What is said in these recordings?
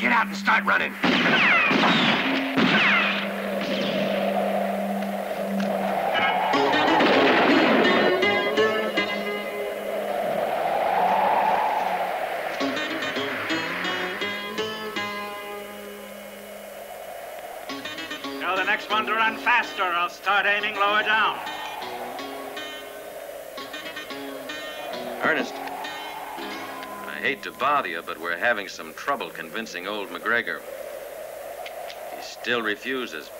Get out and start running. Tell the next one to run faster. I'll start aiming lower down. Ernest, I hate to bother you, but we're having some trouble convincing old McGregor. He still refuses.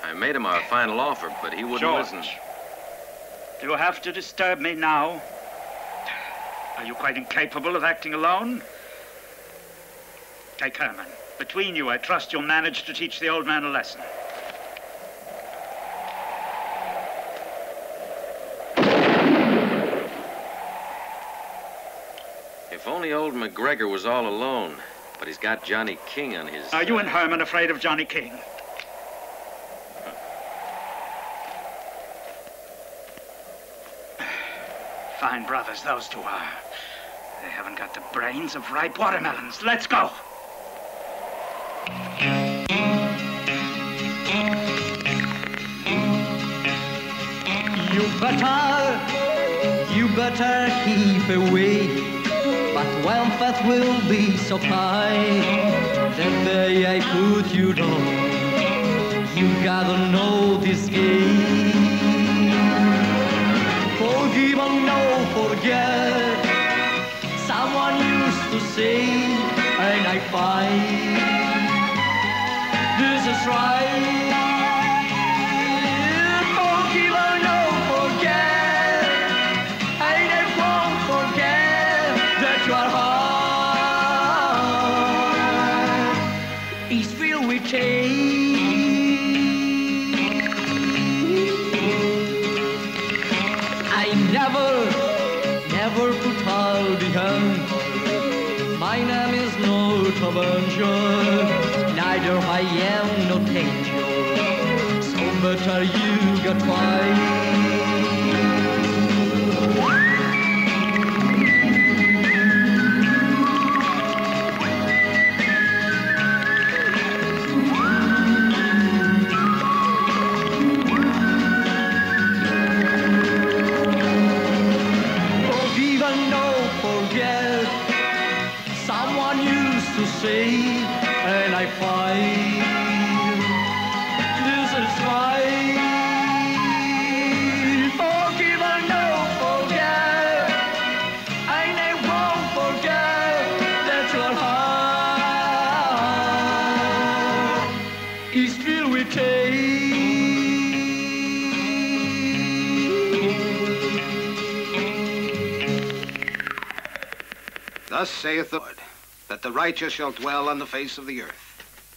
I made him our final offer, but he wouldn't listen. Do you have to disturb me now? Are you quite incapable of acting alone? Take Herman. Between you, I trust you'll manage to teach the old man a lesson. If only old McGregor was all alone, but he's got Johnny King on his... Are you and Herman afraid of Johnny King? Fine brothers, those two are. They haven't got the brains of ripe watermelons. Let's go! You better keep away. But when faith will be so high, that day I put you down, you gotta know this game. Forgive and no forget, someone used to say, and I find this is right. Forgive and no forget, and I won't forget that your heart is filled with change. Never put all behind. My name is no avenger, neither I am no danger. So better you got fight. And I find this is right. Forgive and no forget, and I won't forget that your heart is filled with hate. Thus saith the Lord, that the righteous shall dwell on the face of the earth,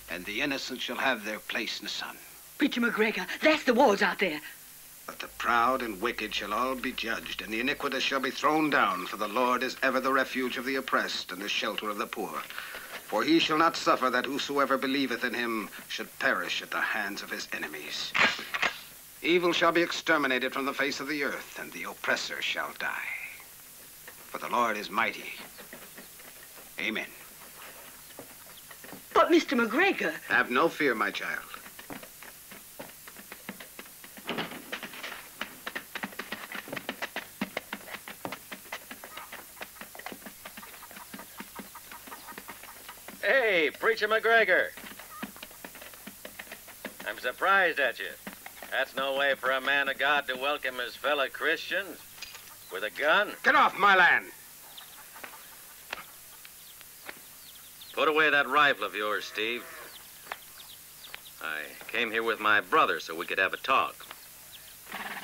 and the innocent shall have their place in the sun. Preacher McGregor, that's the walls out there. But the proud and wicked shall all be judged, and the iniquitous shall be thrown down, for the Lord is ever the refuge of the oppressed and the shelter of the poor. For he shall not suffer that whosoever believeth in him should perish at the hands of his enemies. Evil shall be exterminated from the face of the earth, and the oppressor shall die. For the Lord is mighty. Amen. But, Mr. McGregor... Have no fear, my child. Hey, Preacher McGregor. I'm surprised at you. That's no way for a man of God to welcome his fellow Christians. With a gun. Get off my land! Put away that rifle of yours, Steve. I came here with my brother so we could have a talk.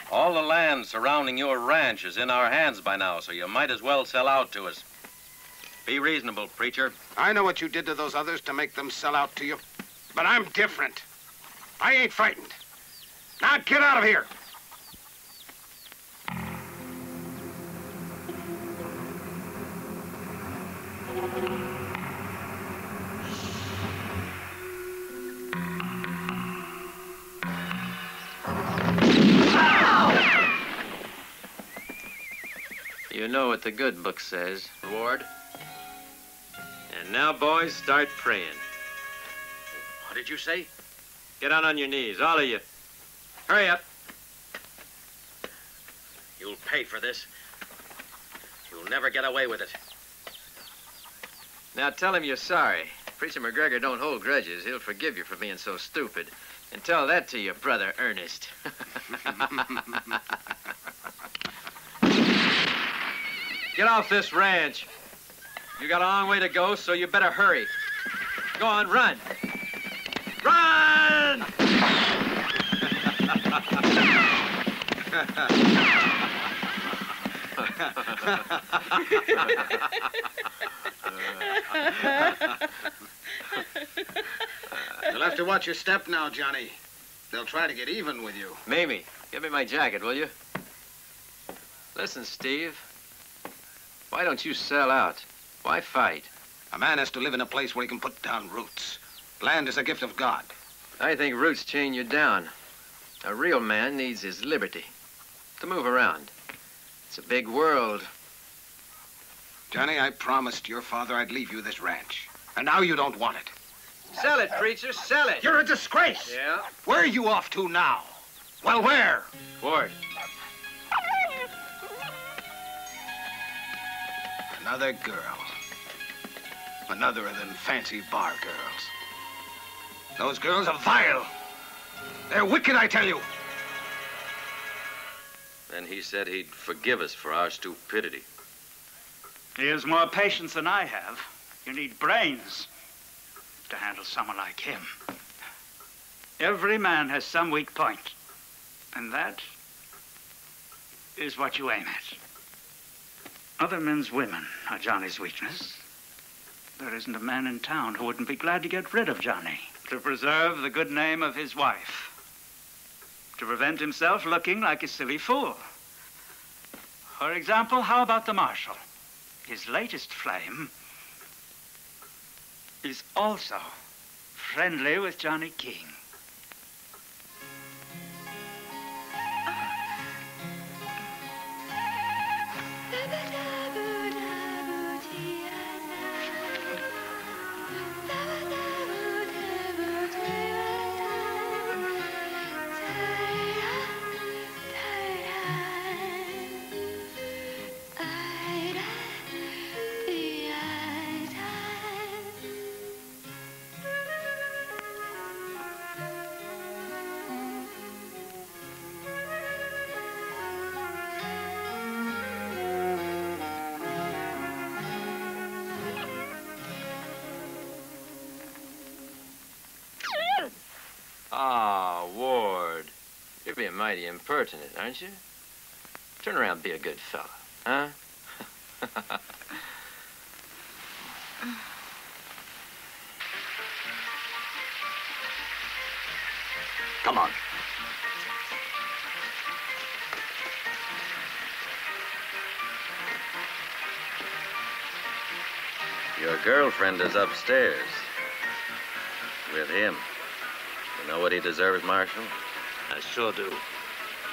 All the land surrounding your ranch is in our hands by now, so you might as well sell out to us. Be reasonable, preacher. I know what you did to those others to make them sell out to you, but I'm different. I ain't frightened. Now get out of here! You know what the good book says, Ward. And And now, boys, start praying. What did you say? Get down on your knees, all of you. Hurry up. You'll pay for this. You'll never get away with it. Now tell him you're sorry. Preacher McGregor don't hold grudges. He'll forgive you for being so stupid. And tell that to your brother, Ernest. Get off this ranch. You got a long way to go, so you better hurry. Go on, run. Run! You'll have to watch your step now, Johnny. They'll try to get even with you. Mamie, give me my jacket, will you? Listen, Steve. Why don't you sell out? Why fight? A man has to live in a place where he can put down roots. Land is a gift of God. I think roots chain you down. A real man needs his liberty to move around. It's a big world. Johnny, I promised your father I'd leave you this ranch. And now you don't want it. Sell it, preacher, sell it. You're a disgrace. Yeah? Where are you off to now? Well, where? Ward. Another girl. Another of them fancy bar girls. Those girls are vile. They're wicked, I tell you. Then he said he'd forgive us for our stupidity. He has more patience than I have. You need brains to handle someone like him. Every man has some weak point, and that is what you aim at. Other men's women are Johnny's weakness. There isn't a man in town who wouldn't be glad to get rid of Johnny, to preserve the good name of his wife, to prevent himself looking like a silly fool. For example, how about the marshal? His latest flame is also friendly with Johnny King. Ah, Ward. You're being mighty impertinent, aren't you? Turn around and be a good fella, huh? Come on. Your girlfriend is upstairs. With him. You know what he deserves, Marshal? I sure do.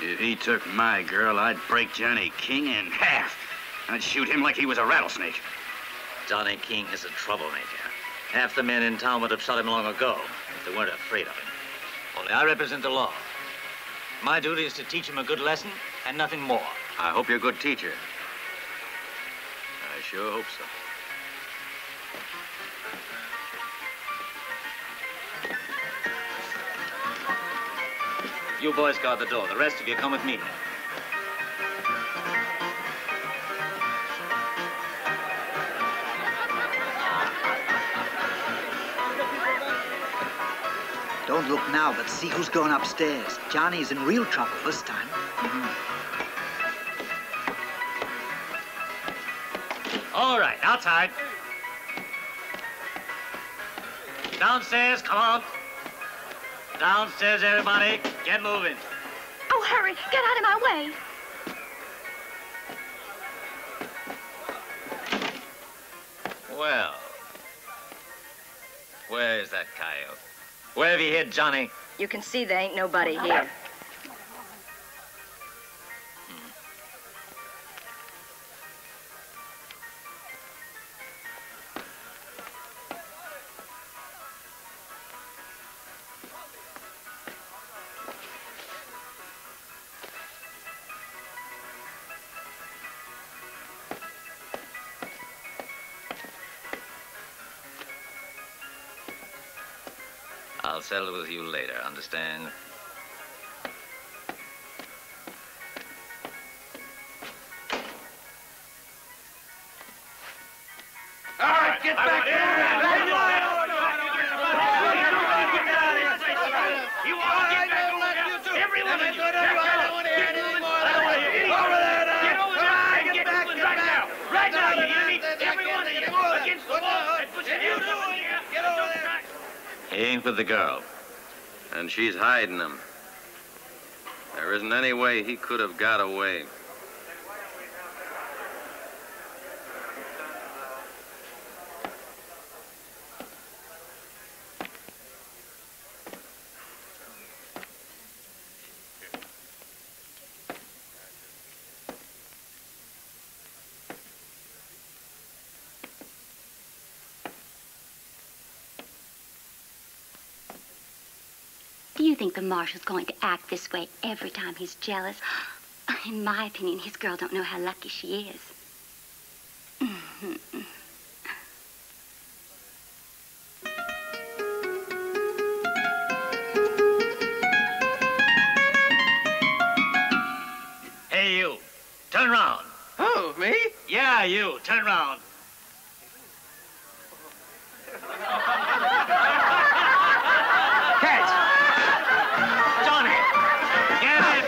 If he took my girl, I'd break Johnny King in half. I'd shoot him like he was a rattlesnake. Johnny King is a troublemaker. Half the men in town would have shot him long ago if they weren't afraid of him. Only I represent the law. My duty is to teach him a good lesson and nothing more. I hope you're a good teacher. I sure hope so. You boys guard the door. The rest of you come with me. Don't look now, but see who's going upstairs. Johnny's in real trouble this time. All right, outside. Downstairs, come on. Downstairs, everybody. Get moving. Oh, hurry. Get out of my way. Well, where's that coyote? Where have you hid Johnny? You can see there ain't nobody here. I'll settle with you later, understand? All right, get back here! You all get back over there! Every one of you! Get over there! Get over there and get moving right now! Right now, you hear me? Every one of you against the wall and put your hands over here! Get over there! He ain't with the girl. And she's hiding him. There isn't any way he could have got away. Do you think the marshal's going to act this way every time he's jealous? In my opinion, his girl don't know how lucky she is. Hey, you. Turn around. Oh, me? Yeah, you. Turn around. Catch! Johnny! Get him!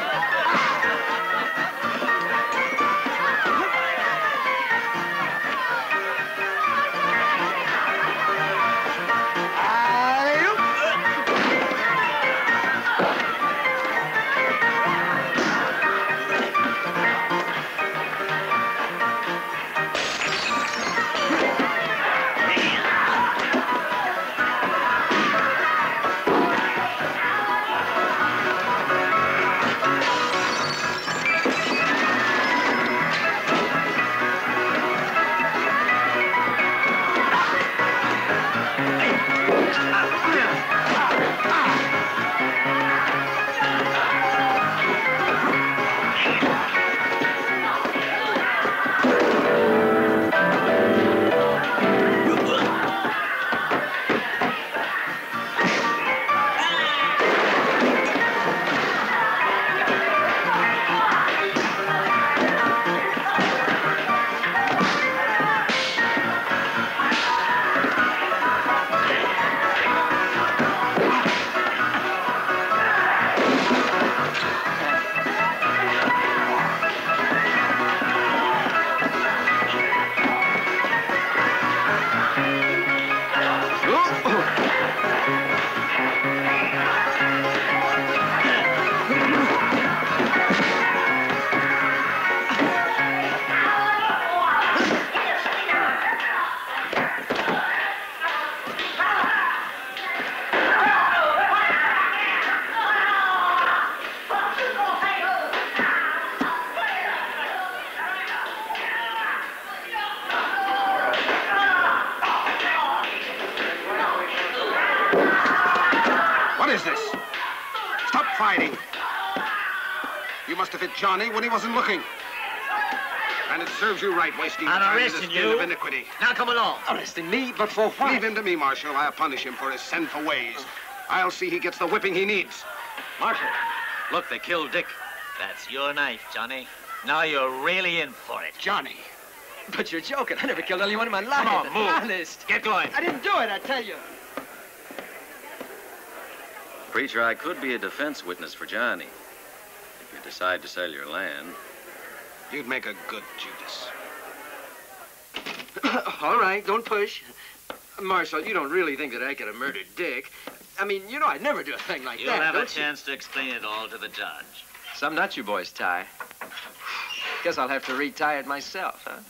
Fighting. You must have hit Johnny when he wasn't looking. And it serves you right, wasting your time in this den of iniquity. Now come along. Arresting me, but for what? Leave him to me, Marshal. I'll punish him for his sinful ways. I'll see he gets the whipping he needs. Marshal, look, they killed Dick. That's your knife, Johnny. Now you're really in for it. Johnny. But you're joking. I never killed anyone in my life. Come on, move. Honest. Get going. I didn't do it, I tell you. Preacher, I could be a defense witness for Johnny. If you decide to sell your land. You'd make a good Judas. All right, don't push. Marshal, you don't really think that I could have murdered Dick? I mean, you know I'd never do a thing like You'll that, have a don't you? chance to explain it all to the judge. Some nuts you boys tie. Guess I'll have to retie it myself, huh?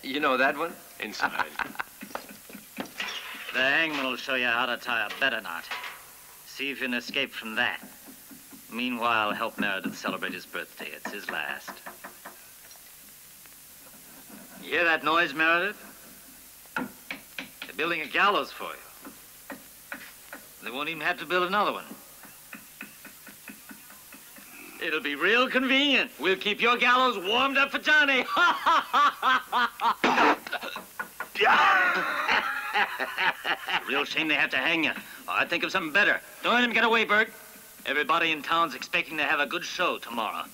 You know that one? Inside. The hangman will show you how to tie a better knot. See if you can escape from that. Meanwhile, help Meredith celebrate his birthday. It's his last. You hear that noise, Meredith? They're building a gallows for you. They won't even have to build another one. It'll be real convenient. We'll keep your gallows warmed up for Johnny. Real shame they have to hang you. I'd think of something better. Don't let him get away, Bert. Everybody in town's expecting to have a good show tomorrow.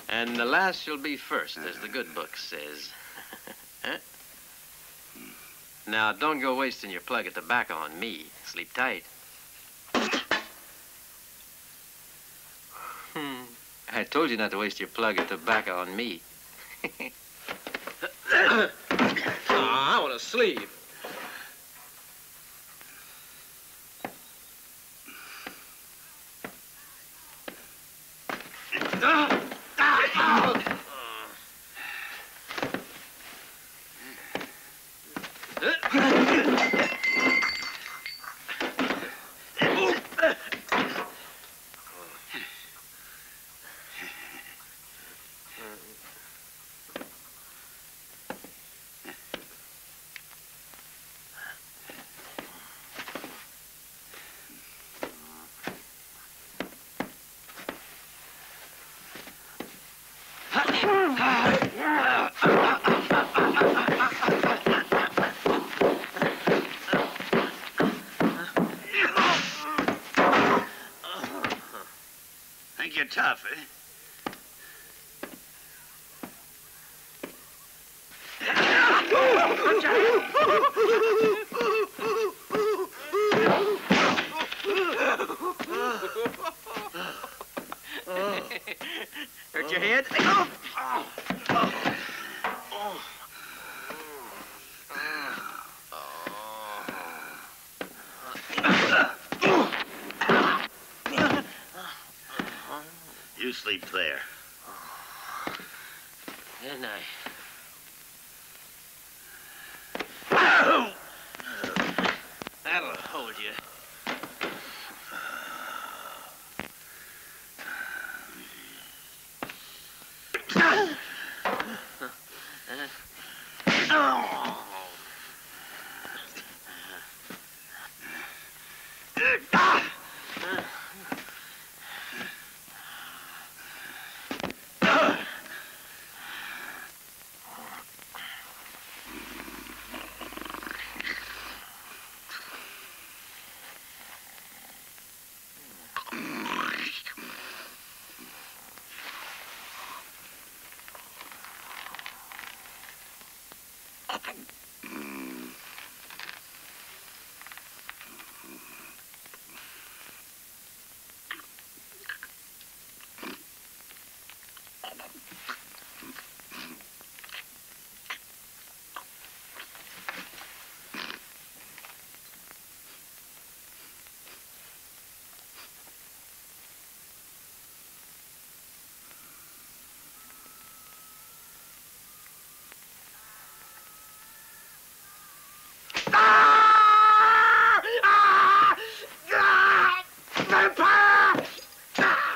And the last shall be first, as the good book says. Huh? Now, don't go wasting your plug of tobacco on me. Sleep tight. I told you not to waste your plug of tobacco on me. I want to sleep. Think you're tough, eh? Hurt your head? You sleep there. Good night. That'll hold you.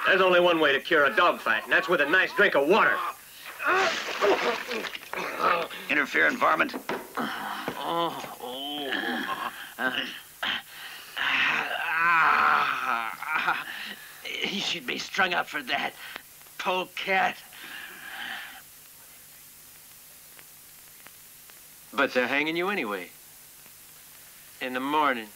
There's only one way to cure a dog fight, and that's with a nice drink of water. Interfering varmint. He should be strung up for that. Polecat. But they're hanging you anyway. In the morning.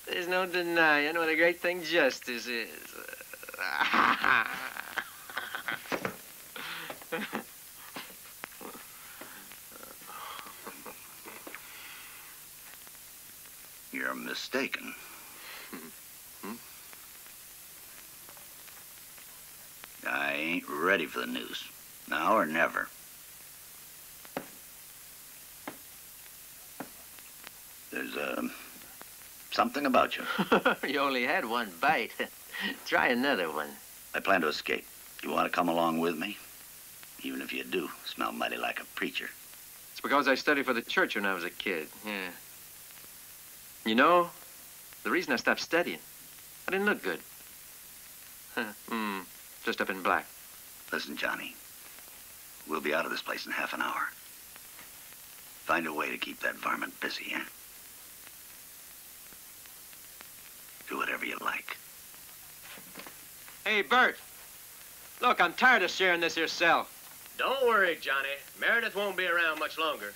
There's no denying what a great thing justice is. You're mistaken. I ain't ready for the news. Now or never. There's, something about you. You only had one bite. Try another one. I plan to escape. You want to come along with me? Even if you do, smell mighty like a preacher. It's because I studied for the church when I was a kid, yeah. You know, the reason I stopped studying, I didn't look good. Dressed up in black. Listen, Johnny. We'll be out of this place in half an hour. Find a way to keep that varmint busy, eh? Do whatever you like. Hey, Bert. Look, I'm tired of sharing this here cell. Don't worry, Johnny. Meredith won't be around much longer.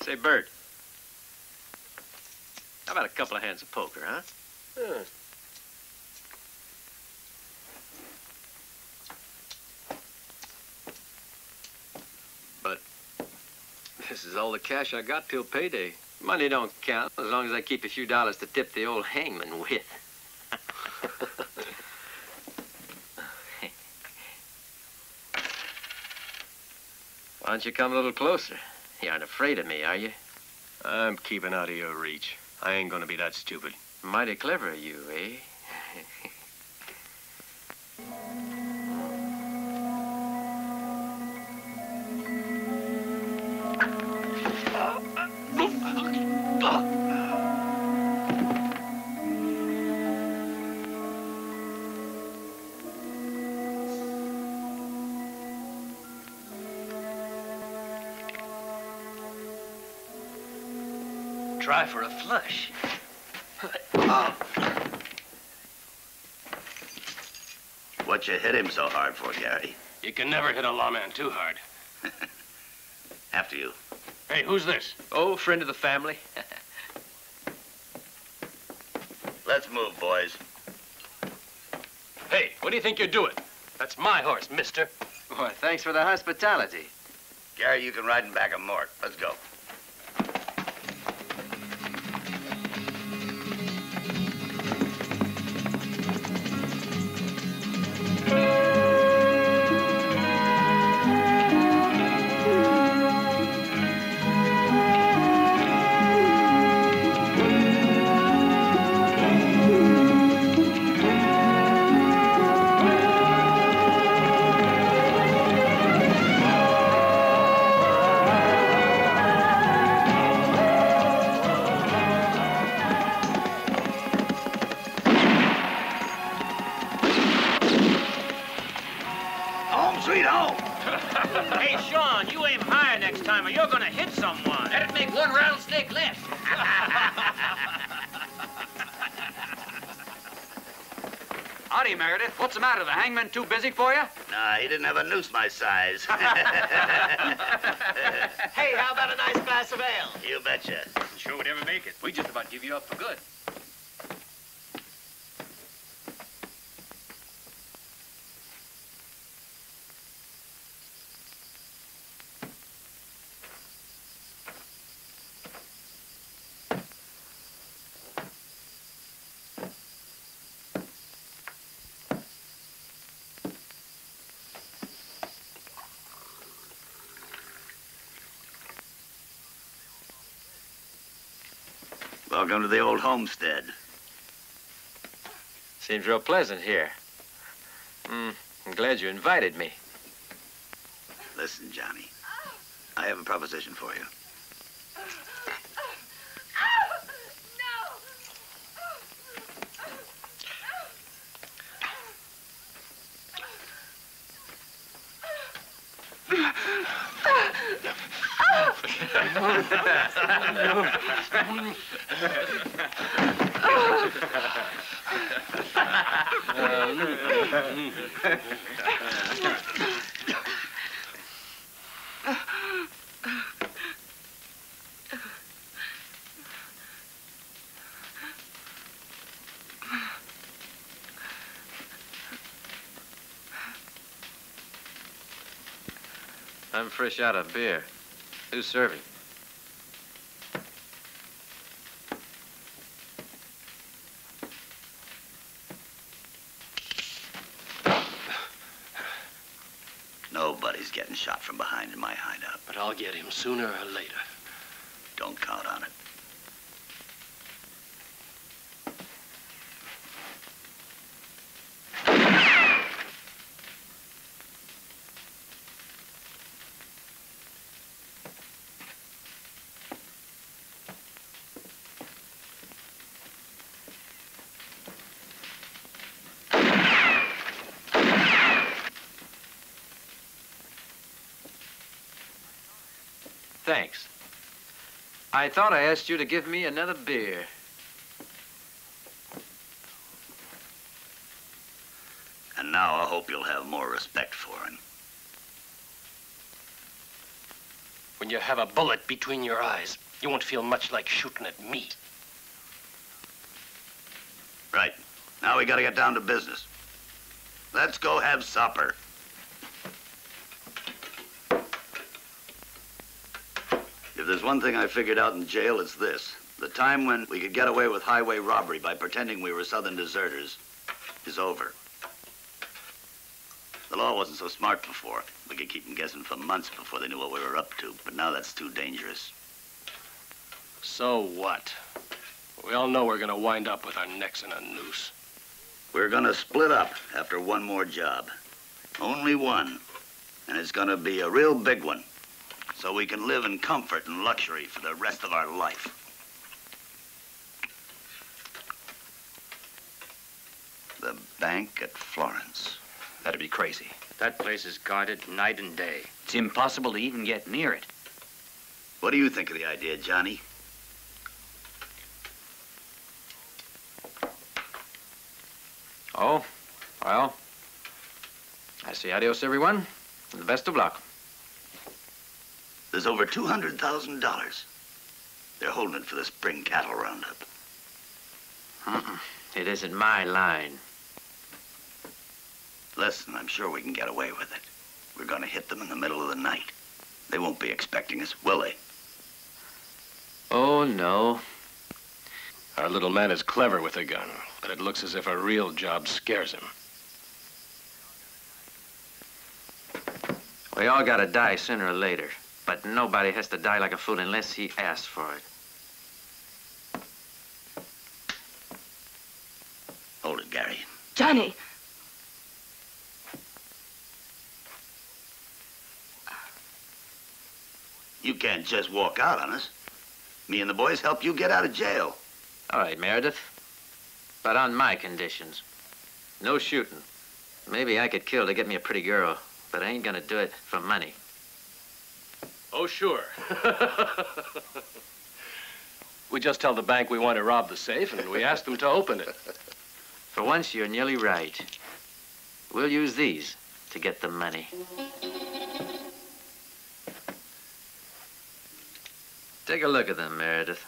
Say, Bert. How about a couple of hands of poker, huh? But this is all the cash I got till payday. Money don't count as long as I keep a few dollars to tip the old hangman with. Why don't you come a little closer? You aren't afraid of me, are you? I'm keeping out of your reach. I ain't gonna be that stupid. Mighty clever of you, eh? Try for a flush. What you hit him so hard for, Gary? You can never hit a lawman too hard. After you. Hey, who's this? Oh, friend of the family. Let's move, boys. Hey, what do you think you're doing? That's my horse, mister. Well, thanks for the hospitality. Gary, you can ride him back a mort. Let's go. Howdy, Meredith. What's the matter? The hangman too busy for you? Nah, he didn't have a noose my size. Hey, how about a nice glass of ale? You betcha. Sure would ever make it. We just about give you up for good. Welcome to the old homestead. Seems real pleasant here. I'm glad you invited me. Listen, Johnny. I have a proposition for you. I'm fresh out of beer. Who's serving? Nobody's getting shot from behind in my hideout. But I'll get him sooner or later. Don't count on it. Thanks. I thought I asked you to give me another beer. And now I hope you'll have more respect for him. When you have a bullet between your eyes, you won't feel much like shooting at me. Right. Now we gotta get down to business. Let's go have supper. If there's one thing I figured out in jail, it's this. The time when we could get away with highway robbery by pretending we were Southern deserters is over. The law wasn't so smart before. We could keep them guessing for months before they knew what we were up to, but now that's too dangerous. So what? We all know we're gonna wind up with our necks in a noose. We're gonna split up after one more job. Only one. And it's gonna be a real big one. So we can live in comfort and luxury for the rest of our life. The bank at Florence. That'd be crazy. That place is guarded night and day. It's impossible to even get near it. What do you think of the idea, Johnny? Oh, well, I say adios, everyone, and the best of luck. There's over $200,000. They're holding it for the spring cattle roundup. It isn't my line. Listen, I'm sure we can get away with it. We're gonna hit them in the middle of the night. They won't be expecting us, will they? Oh, no. Our little man is clever with a gun, but it looks as if a real job scares him. We all gotta die sooner or later, but nobody has to die like a fool unless he asks for it. Hold it, Gary. Johnny! You can't just walk out on us. Me and the boys help you get out of jail. All right, Meredith, but on my conditions. No shooting. Maybe I could kill to get me a pretty girl, but I ain't gonna do it for money. Oh, sure. We just tell the bank we want to rob the safe, and we ask them to open it. For once, you're nearly right. We'll use these to get the money. Take a look at them, Meredith.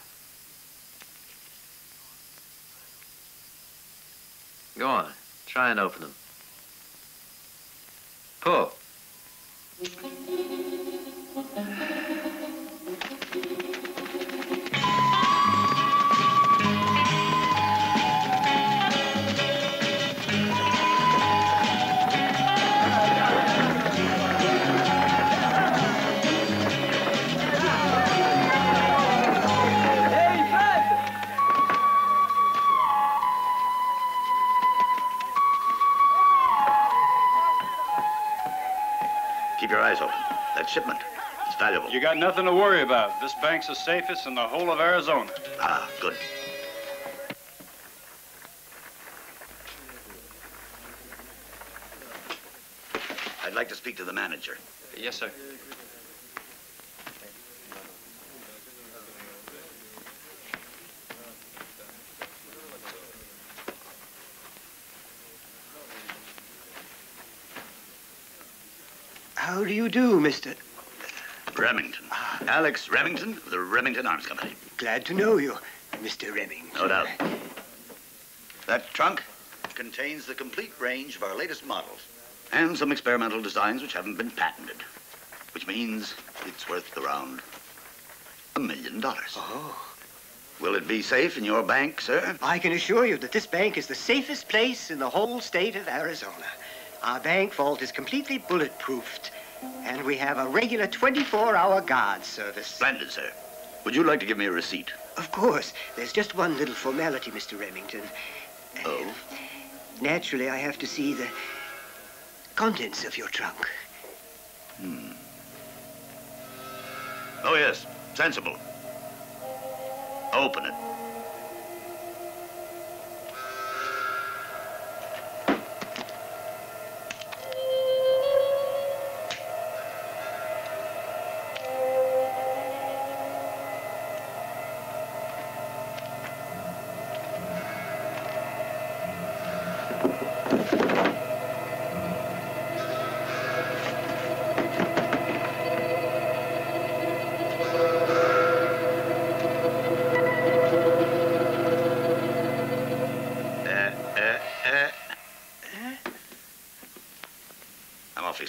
Go on, try and open them. Pull. Keep your eyes open. That shipment, it's valuable. You got nothing to worry about. This bank's the safest in the whole of Arizona. Ah, good. I'd like to speak to the manager. Yes, sir. How do you do, Mr. Remington. Alex Remington of the Remington Arms Company. Glad to know you, Mr. Remington. No doubt. That trunk contains the complete range of our latest models and some experimental designs which haven't been patented, which means it's worth around $1 million. Oh. Will it be safe in your bank, sir? I can assure you that this bank is the safest place in the whole state of Arizona. Our bank vault is completely bulletproofed, and we have a regular 24-hour guard service. Splendid, sir. Would you like to give me a receipt? Of course. There's just one little formality, Mr. Remington. Oh? Naturally, I have to see the contents of your trunk. Oh, yes. Sensible. Open it.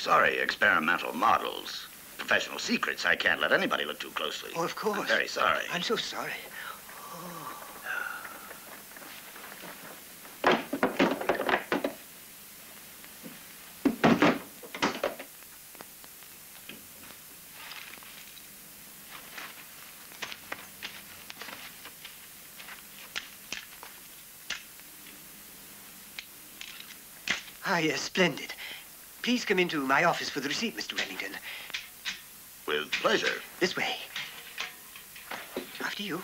sorry. Experimental models. Professional secrets. I can't let anybody look too closely. Oh, of course. I'm very sorry. I'm so sorry. Ah, yes, splendid. Please come into my office for the receipt, Mr. Wellington. With pleasure. This way. After you.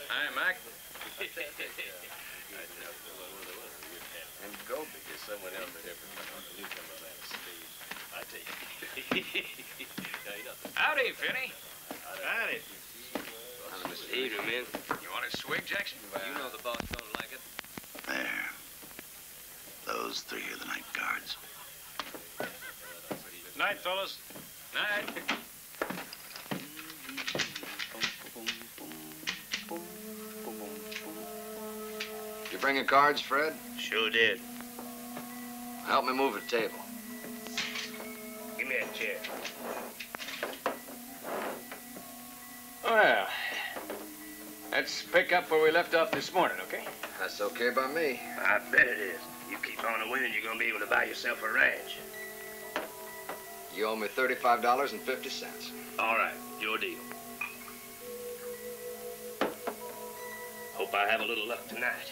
Hi, Mac. And go because someone else is different from the newcomer that Steve. I tell you. Howdy, Finney. Howdy. Evening, man. You want a swig, Jackson? You know the boss don't like it. There. Those three are the night guards. Night, fellas. Night. You bringing cards, Fred? Sure did. Help me move a table. Give me a chair. Well, let's pick up where we left off this morning, okay? That's okay by me. I bet it is. You keep on winning, you're gonna be able to buy yourself a ranch. You owe me $35.50. All right, your deal. Hope I have a little luck tonight.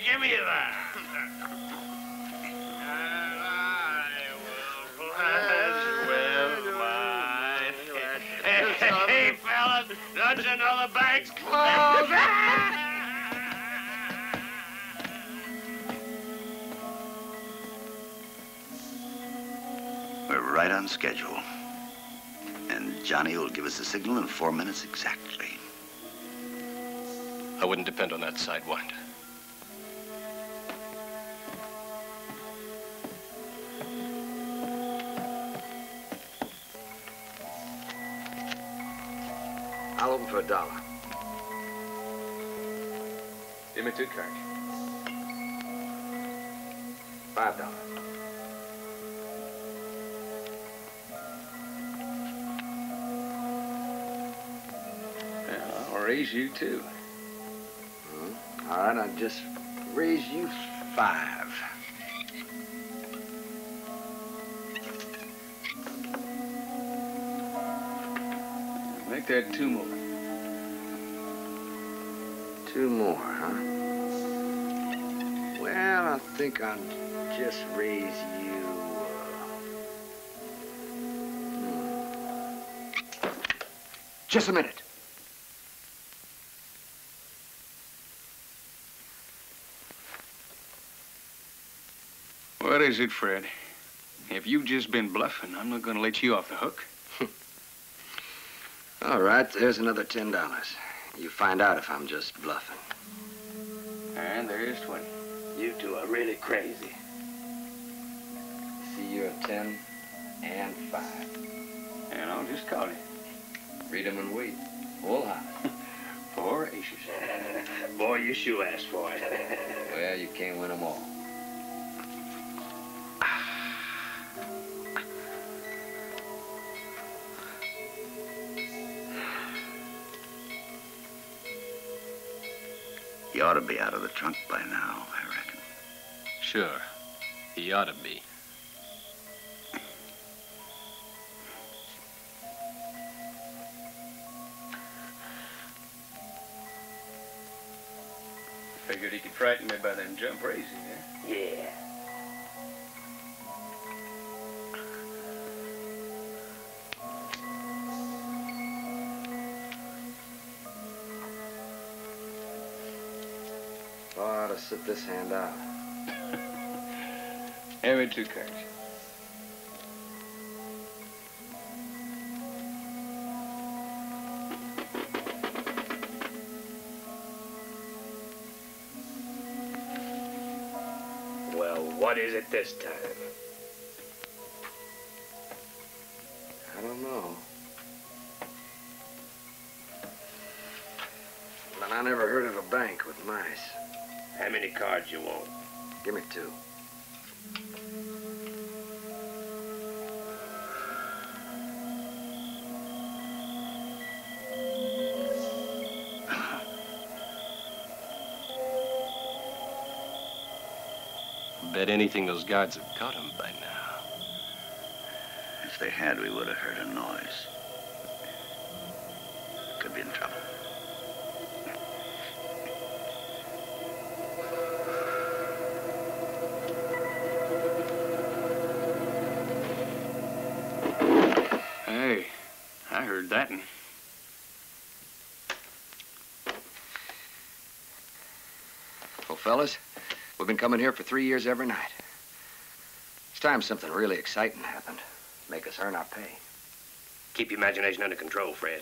Give me that. And I will pledge with mine. Hey, fellas, don't you know the bank's closed? We're right on schedule. And Johnny will give us a signal in 4 minutes exactly. I wouldn't depend on that sidewinder. I'll open for $1. Give me 2 cards. $5. Well, I'll raise you 2. All right, I'll just raise you 5. Make that 2 more. 2 more, huh? Well, I think I'll just raise you... Just a minute. What is it, Fred? If you've just been bluffing, I'm not going to let you off the hook. All right, there's another $10. You find out if I'm just bluffing. And there's 20. You two are really crazy. See you at 10 and 5. And I'll just call it. Read 'em and wait. Full high. 4 aces. Boy, you sure asked for it. Well, you can't win 'em all. You ought to be out of the trunk by now, I reckon. Sure. He ought to be. Figured he could frighten me by them jump raising, eh? Yeah. Oh, I ought to sit this hand out. Hand me 2 cards. Well, what is it this time? I don't know. But I never heard of a bank with mice. How many cards you want? Give me 2. Bet anything those guards have caught him by now. If they had, we would have heard a noise. Could be in trouble. Hey, I heard that. Well, fellas, we've been coming here for 3 years every night. It's time something really exciting happened. Make us earn our pay. Keep your imagination under control, Fred.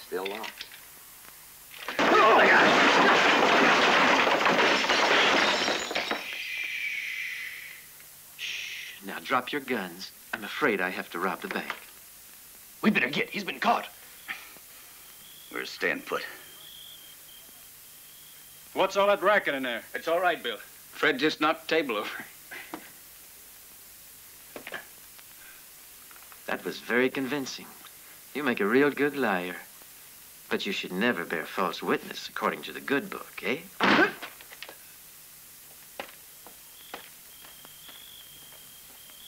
Still locked. Oh, my God! Now drop your guns. I'm afraid I have to rob the bank. We better get. He's been caught. We're staying put. What's all that racket in there? It's all right, Bill. Fred just knocked the table over. That was very convincing. You make a real good liar. But you should never bear false witness according to the good book, eh?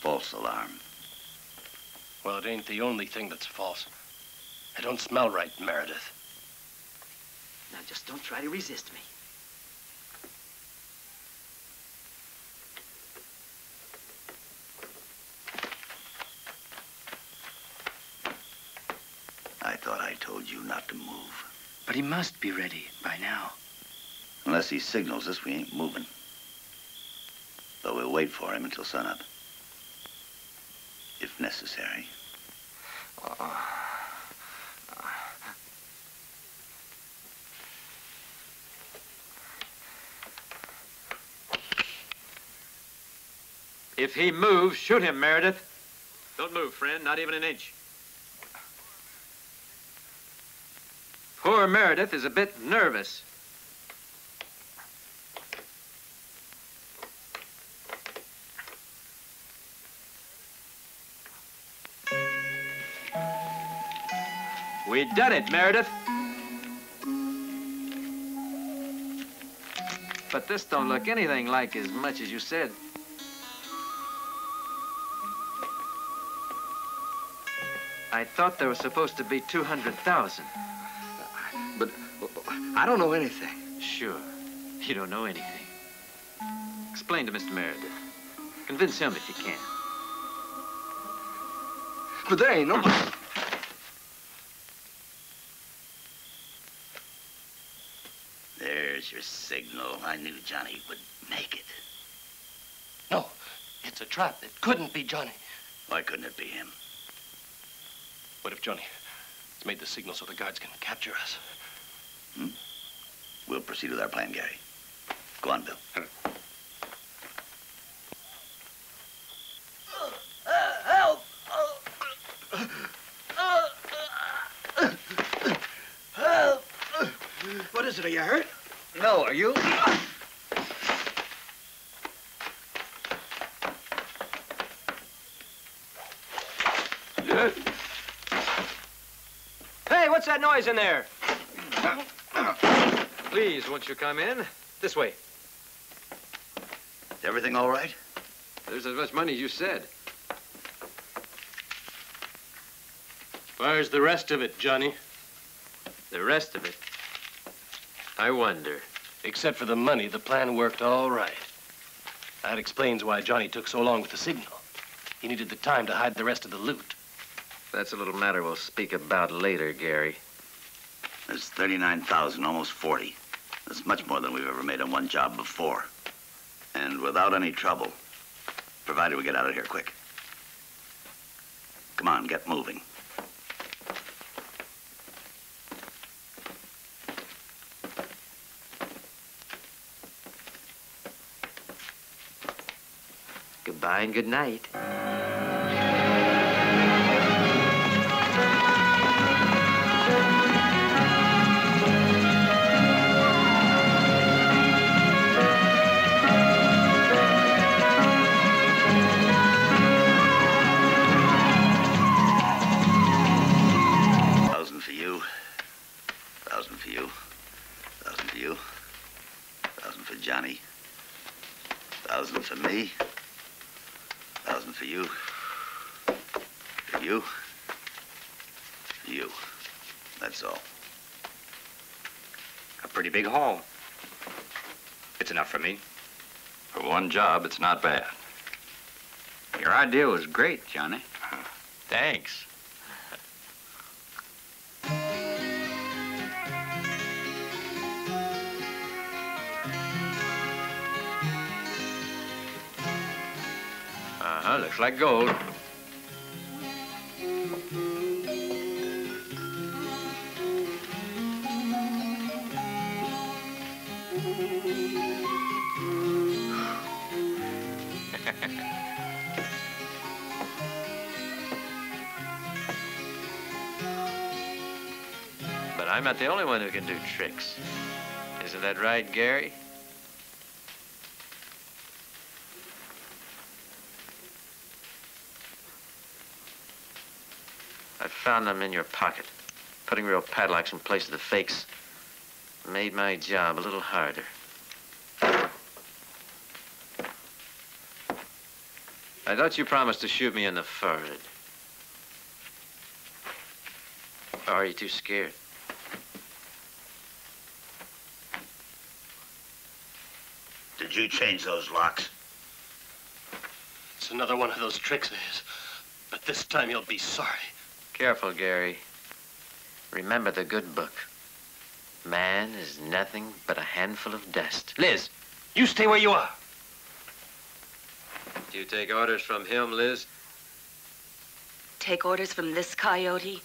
False alarm. Well, it ain't the only thing that's false. I don't smell right, Meredith. Now, just don't try to resist me. I thought I told you not to move. But he must be ready by now. Unless he signals us, we ain't moving. But we'll wait for him until sunup. If necessary. If he moves, shoot him, Meredith. Don't move, friend, not even an inch. Poor Meredith is a bit nervous. We done it, Meredith. But this don't look anything like as much as you said. I thought there was supposed to be 200,000. But I don't know anything. Sure, you don't know anything. Explain to Mr. Meredith. Convince him if you can. But there ain't no... There's your signal. I knew Johnny would make it. No, it's a trap. It couldn't be Johnny. Why couldn't it be him? What if Johnny has made the signal so the guards can capture us? We'll proceed with our plan, Gary. Go on, Bill. Help! Help! What is it? Are you hurt? No, are you? what's that noise in there? Please, won't you come in? This way. Is everything all right? There's as much money as you said. Where's the rest of it, Johnny? The rest of it? I wonder. Except for the money, the plan worked all right. That explains why Johnny took so long with the signal. He needed the time to hide the rest of the loot. That's a little matter we'll speak about later, Gary. There's 39,000, almost 40. That's much more than we've ever made on one job before. And without any trouble, provided we get out of here quick. Come on, get moving. Goodbye and good night. Johnny. 1,000 for me. 1,000 for you. For you. For you. That's all. A pretty big haul. It's enough for me. For one job, it's not bad. Your idea was great, Johnny. Thanks. Looks like gold. But I'm not the only one who can do tricks. Isn't that right, Gary? I found them in your pocket. Putting real padlocks in place of the fakes made my job a little harder. I thought you promised to shoot me in the forehead. Or are you too scared? Did you change those locks? It's another one of those tricks of his. But this time you'll be sorry. Careful, Gary. Remember the good book. Man is nothing but a handful of dust. Liz, you stay where you are. Do you take orders from him, Liz? Take orders from this coyote?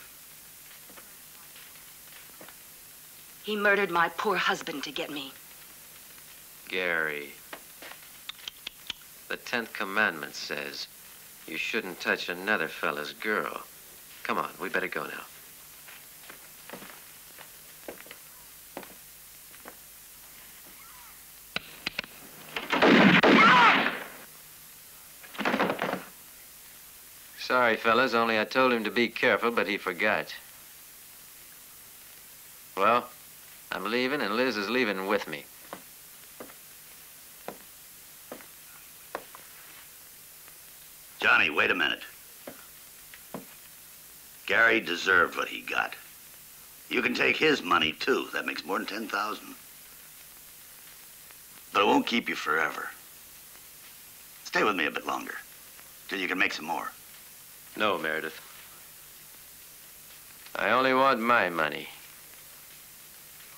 He murdered my poor husband to get me. Gary, the 10th commandment says you shouldn't touch another fella's girl. Come on, we better go now. Sorry, fellas, only I told him to be careful, but he forgot. Well, I'm leaving, and Liz is leaving with me. Johnny, wait a minute. Gary deserved what he got. You can take his money, too. That makes more than 10,000. But it won't keep you forever. Stay with me a bit longer, till you can make some more. No, Meredith. I only want my money.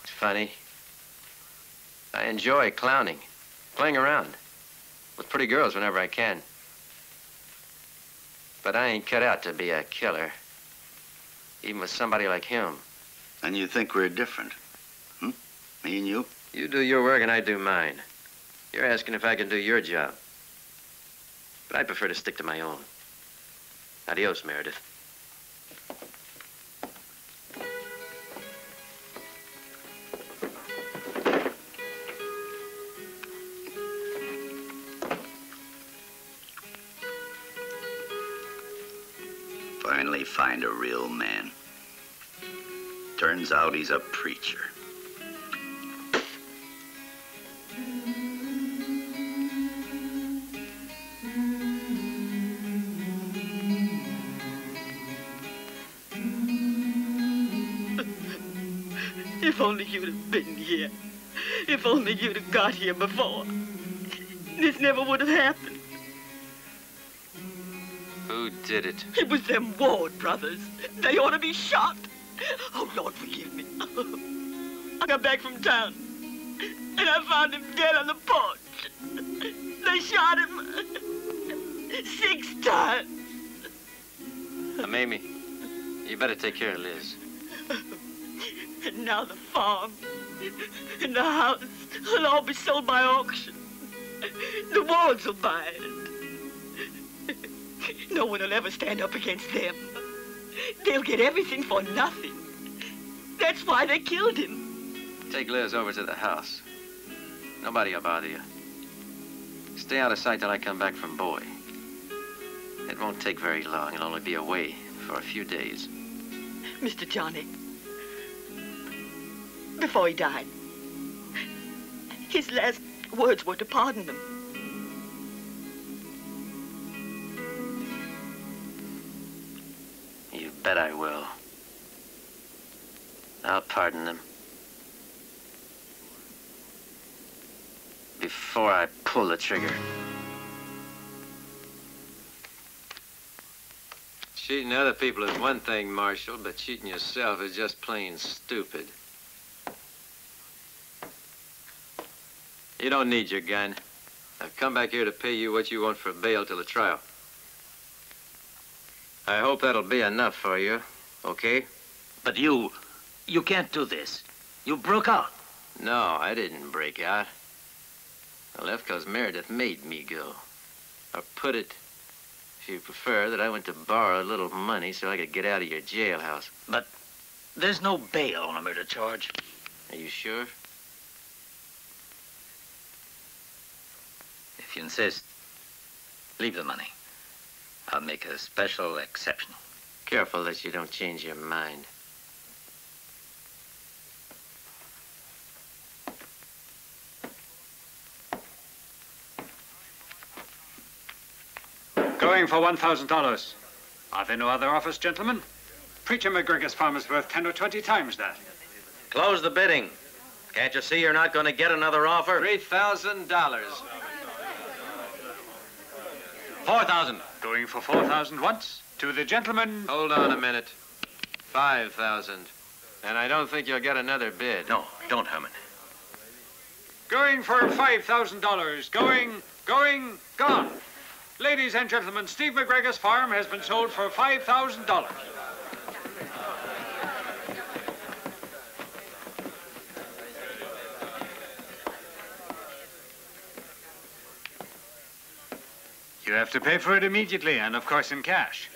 It's funny. I enjoy clowning, playing around with pretty girls whenever I can. But I ain't cut out to be a killer. Even with somebody like him. And you think we're different? Hmm? Me and you? You do your work and I do mine. You're asking if I can do your job. But I prefer to stick to my own. Adios, Meredith. Finally find a real man. Turns out he's a preacher. If only you'd have been here. If only you'd have got here before. This never would have happened. Who did it? It was them Ward brothers. They ought to be shot. Oh, Lord, forgive me. I got back from town, and I found him dead on the porch. They shot him 6 times. Mamie, you better take care of Liz. And now the farm and the house will all be sold by auction. The Wards will buy it. No one will ever stand up against them. They'll get everything for nothing. That's why they killed him. Take Liz over to the house. Nobody will bother you. Stay out of sight till I come back from Boy. It won't take very long. I'll only be away for a few days. Mr. Johnny, before he died, his last words were to pardon them. You bet I will. I'll pardon them. Before I pull the trigger. Cheating other people is one thing, Marshal, but cheating yourself is just plain stupid. You don't need your gun. I've come back here to pay you what you want for bail till the trial. I hope that'll be enough for you, okay? But you can't do this. You broke out. No, I didn't break out. I left because Meredith made me go. Or put it, if you prefer, that I went to borrow a little money so I could get out of your jailhouse. But there's no bail on a murder charge. Are you sure? If you insist, leave the money. I'll make a special exception. Careful that you don't change your mind. Going for $1,000. Are there no other offers, gentlemen? Preacher McGregor's farm is worth 10 or 20 times that. Close the bidding. Can't you see you're not going to get another offer? $3,000. 4,000. Going for 4,000 once. To the gentleman. Hold on a minute. 5,000. And I don't think you'll get another bid. No, don't, Herman. Going for $5,000. Going, gone. Ladies and gentlemen, Steve McGregor's farm has been sold for $5,000. You have to pay for it immediately, and of course in cash.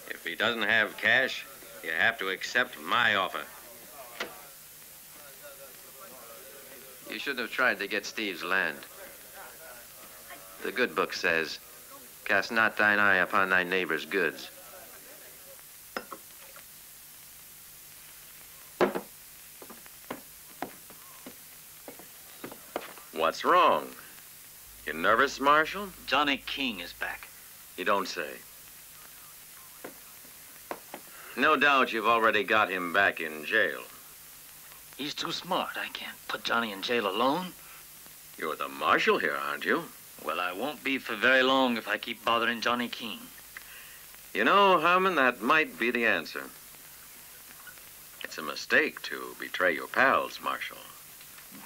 If he doesn't have cash, you have to accept my offer. You shouldn't have tried to get Steve's land. The good book says, cast not thine eye upon thy neighbor's goods. What's wrong? You nervous, Marshal? Johnny King is back. You don't say. No doubt you've already got him back in jail. He's too smart. I can't put Johnny in jail alone. You're the marshal here, aren't you? Well, I won't be for very long if I keep bothering Johnny King. You know, Harmon, that might be the answer. It's a mistake to betray your pals, Marshal.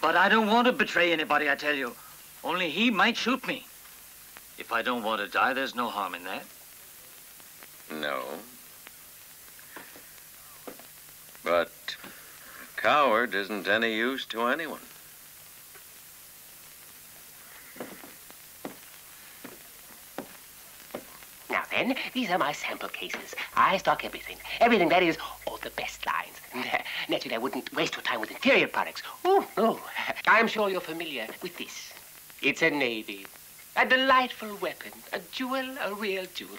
But I don't want to betray anybody, I tell you. Only he might shoot me. If I don't want to die, there's no harm in that. No. But a coward isn't any use to anyone. Now then, these are my sample cases. I stock everything. Everything, that is, all the best lines. Naturally, I wouldn't waste your time with inferior products. Oh, no. I'm sure you're familiar with this. It's a navy. A delightful weapon. A jewel, a real jewel.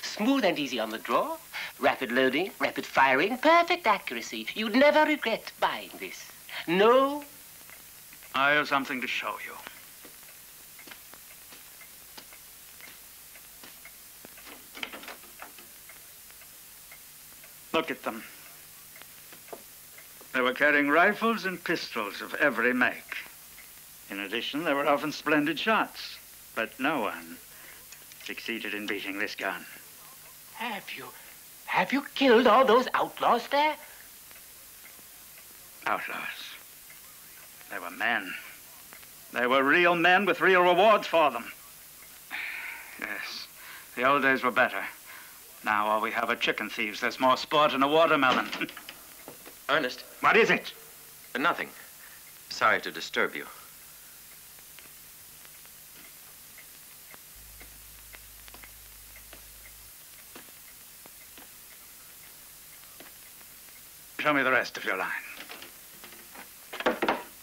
Smooth and easy on the draw. Rapid loading, rapid firing, perfect accuracy. You'd never regret buying this. No? I have something to show you. Look at them. They were carrying rifles and pistols of every make. In addition, they were often splendid shots, but no one succeeded in beating this gun. Have you killed all those outlaws there? Outlaws. They were men. They were real men with real rewards for them. Yes, the old days were better. Now all we have are chicken thieves. There's more sport in a watermelon. Ernest. What is it? Nothing. Sorry to disturb you. Show me the rest of your line.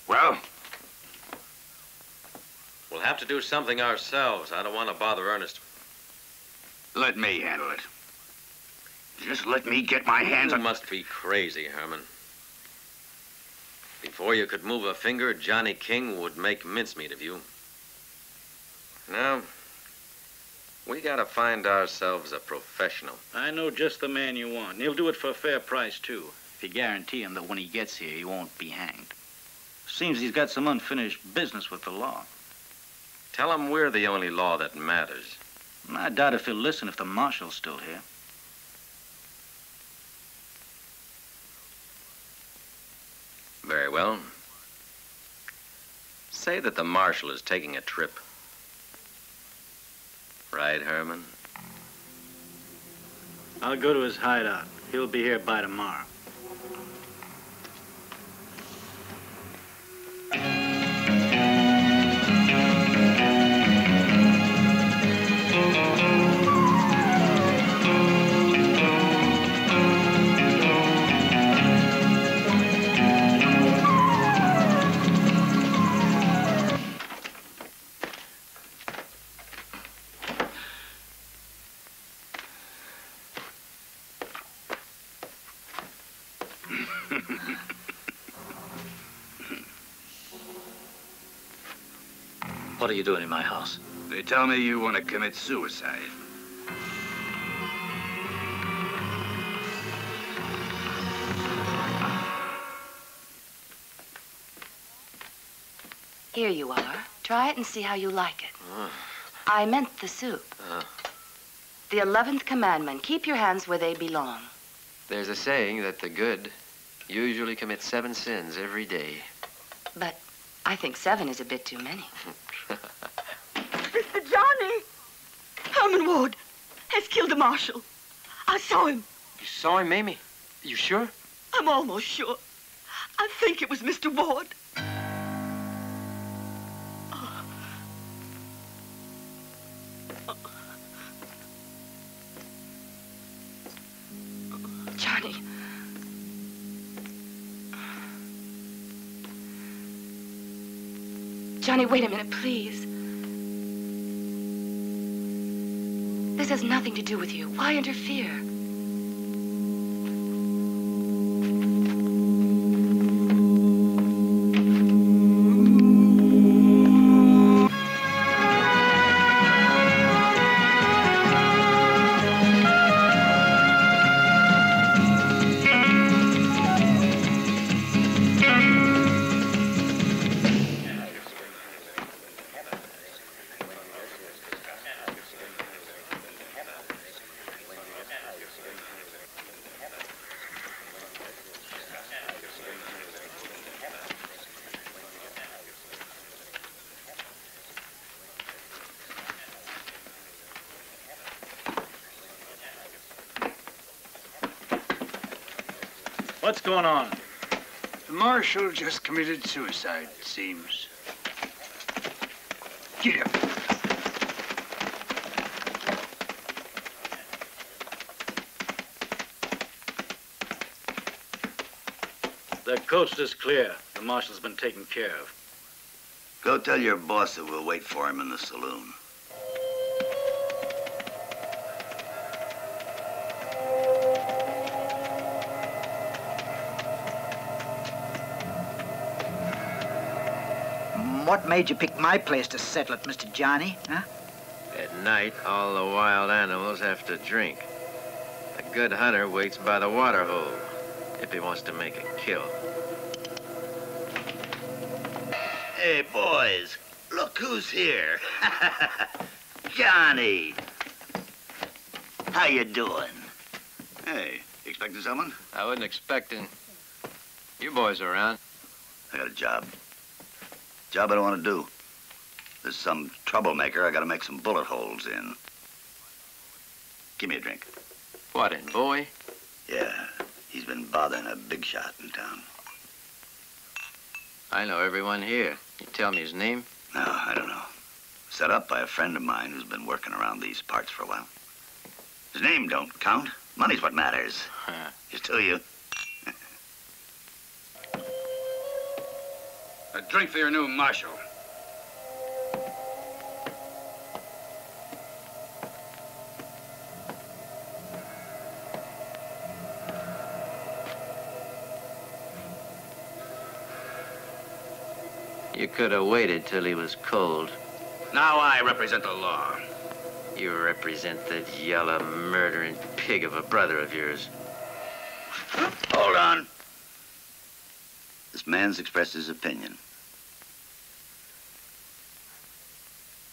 Well? We'll have to do something ourselves. I don't want to bother Ernest. Let me handle it. Just let me get my hands on... You must be crazy, Herman. Before you could move a finger, Johnny King would make mincemeat of you. Now, we gotta find ourselves a professional. I know just the man you want. And he'll do it for a fair price, too. If you guarantee him that when he gets here, he won't be hanged. Seems he's got some unfinished business with the law. Tell him we're the only law that matters. I doubt if he'll listen if the marshal's still here. Very well. Say that the marshal is taking a trip. Right, Herman? I'll go to his hideout. He'll be here by tomorrow. What are you doing in my house? They tell me you want to commit suicide. Here you are. Try it and see how you like it. I meant the soup. The 11th commandment, keep your hands where they belong. There's a saying that the good usually commit 7 sins every day. But I think 7 is a bit too many. Mr. Johnny! Herman Ward has killed the marshal. I saw him. You saw him, Mamie? You sure? I'm almost sure. I think it was Mr. Ward. Johnny. Johnny, wait a minute, please. This has nothing to do with you. Why interfere? What's going on? The marshal just committed suicide, it seems. Get up. The coast is clear. The marshal's been taken care of. Go tell your boss that we'll wait for him in the saloon. what made you pick my place to settle it, Mr. Johnny, huh? At night, all the wild animals have to drink. A good hunter waits by the water hole if he wants to make a kill. Hey, boys, look who's here. Johnny. How you doing? Hey, you expecting someone? I wasn't expecting you boys around. I got a job. Job I don't want to do. There's some troublemaker I got to make some bullet holes in. Give me a drink. What, in boy? Yeah, he's been bothering a big shot in town. I know everyone here. You tell me his name? No, I don't know. Set up by a friend of mine who's been working around these parts for a while. His name don't count. Money's what matters. Just to you. A drink for your new marshal. You could have waited till he was cold. Now I represent the law. You represent that yellow, murdering pig of a brother of yours. Hold on. This man's expressed his opinion.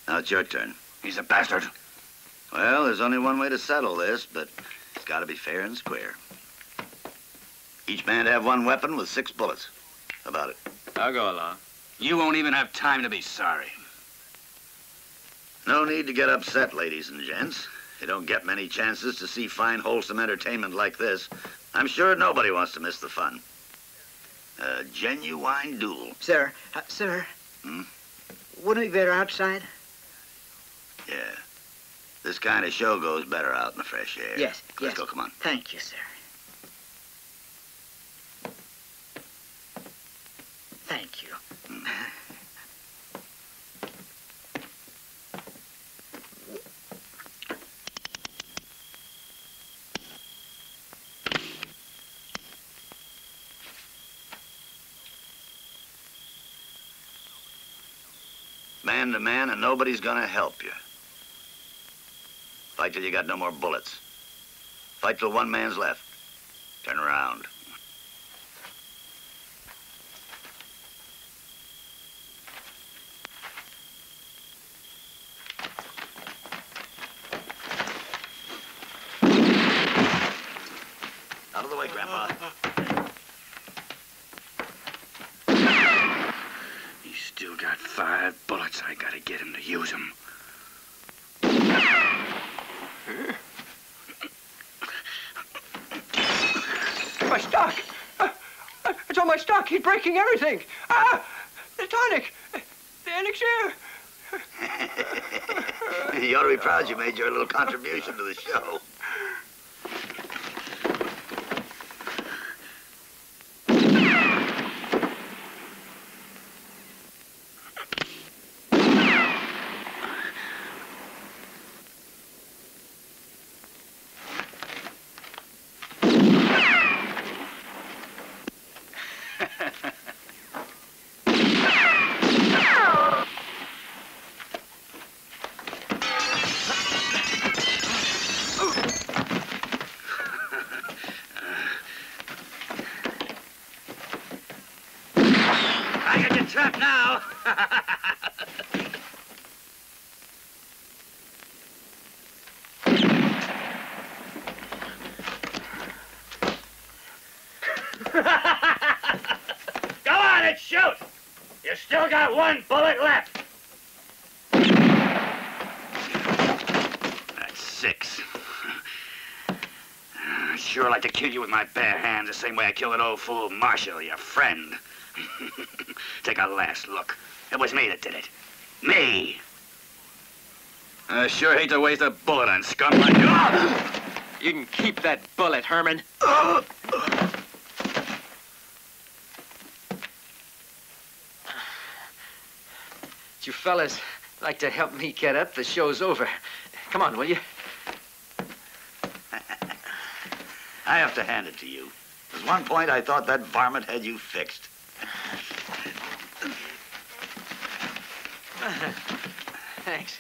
Now it's your turn. He's a bastard. Well, there's only one way to settle this, but it's got to be fair and square. Each man to have one weapon with 6 bullets. How about it? I'll go along. You won't even have time to be sorry. No need to get upset, ladies and gents. You don't get many chances to see fine, wholesome entertainment like this. I'm sure nobody wants to miss the fun. A genuine duel. Sir, sir. Wouldn't it be better outside? Yeah. This kind of show goes better out in the fresh air. Yes, Let's go, come on. Thank you, sir. Thank you. Man to man, and nobody's gonna help you. Fight till you got no more bullets. Fight till one man's left. Turn around. Out of the way, Grandpa. He's still got 5 bullets. I gotta get him to use them. My stock! It's on my stock. He's breaking everything. The tonic! The elixir! You ought to be proud you made your little contribution to the show. Now. Go on and shoot! You still got 1 bullet left. That's 6. I'd sure like to kill you with my bare hands the same way I killed that old fool Marshall, your friend. Take a last look. It was me that did it. Me! I sure hate to waste a bullet on scum like you. You can keep that bullet, Herman. You fellas like to help me get up? The show's over. Come on, will you? I have to hand it to you. There's one point I thought that varmint had you fixed. Thanks.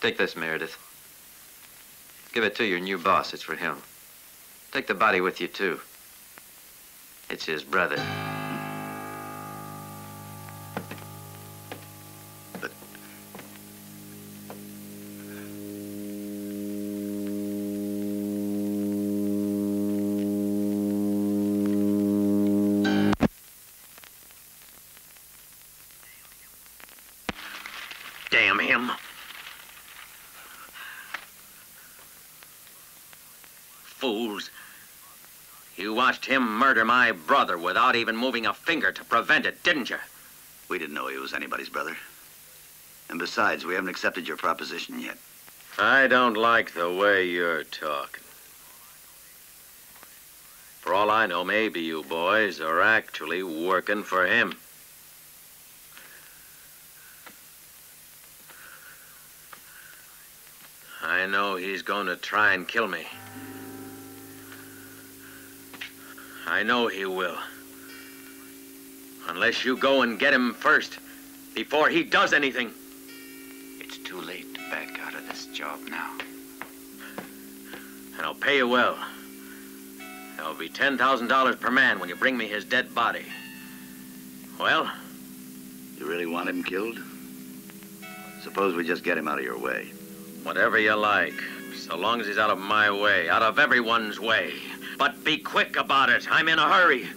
Take this, Meredith. Give it to your new boss. It's for him. Take the body with you, too. It's his brother. Damn him. Fools. You watched him murder my brother without even moving a finger to prevent it, didn't you? We didn't know he was anybody's brother. And besides, we haven't accepted your proposition yet. I don't like the way you're talking. For all I know, maybe you boys are actually working for him. I know he's going to try and kill me. I know he will. Unless you go and get him first, before he does anything. It's too late to back out of this job now. And I'll pay you well. That'll be $10,000 per man when you bring me his dead body. Well? You really want him killed? Suppose we just get him out of your way. Whatever you like, so long as he's out of my way, out of everyone's way. But be quick about it. I'm in a hurry.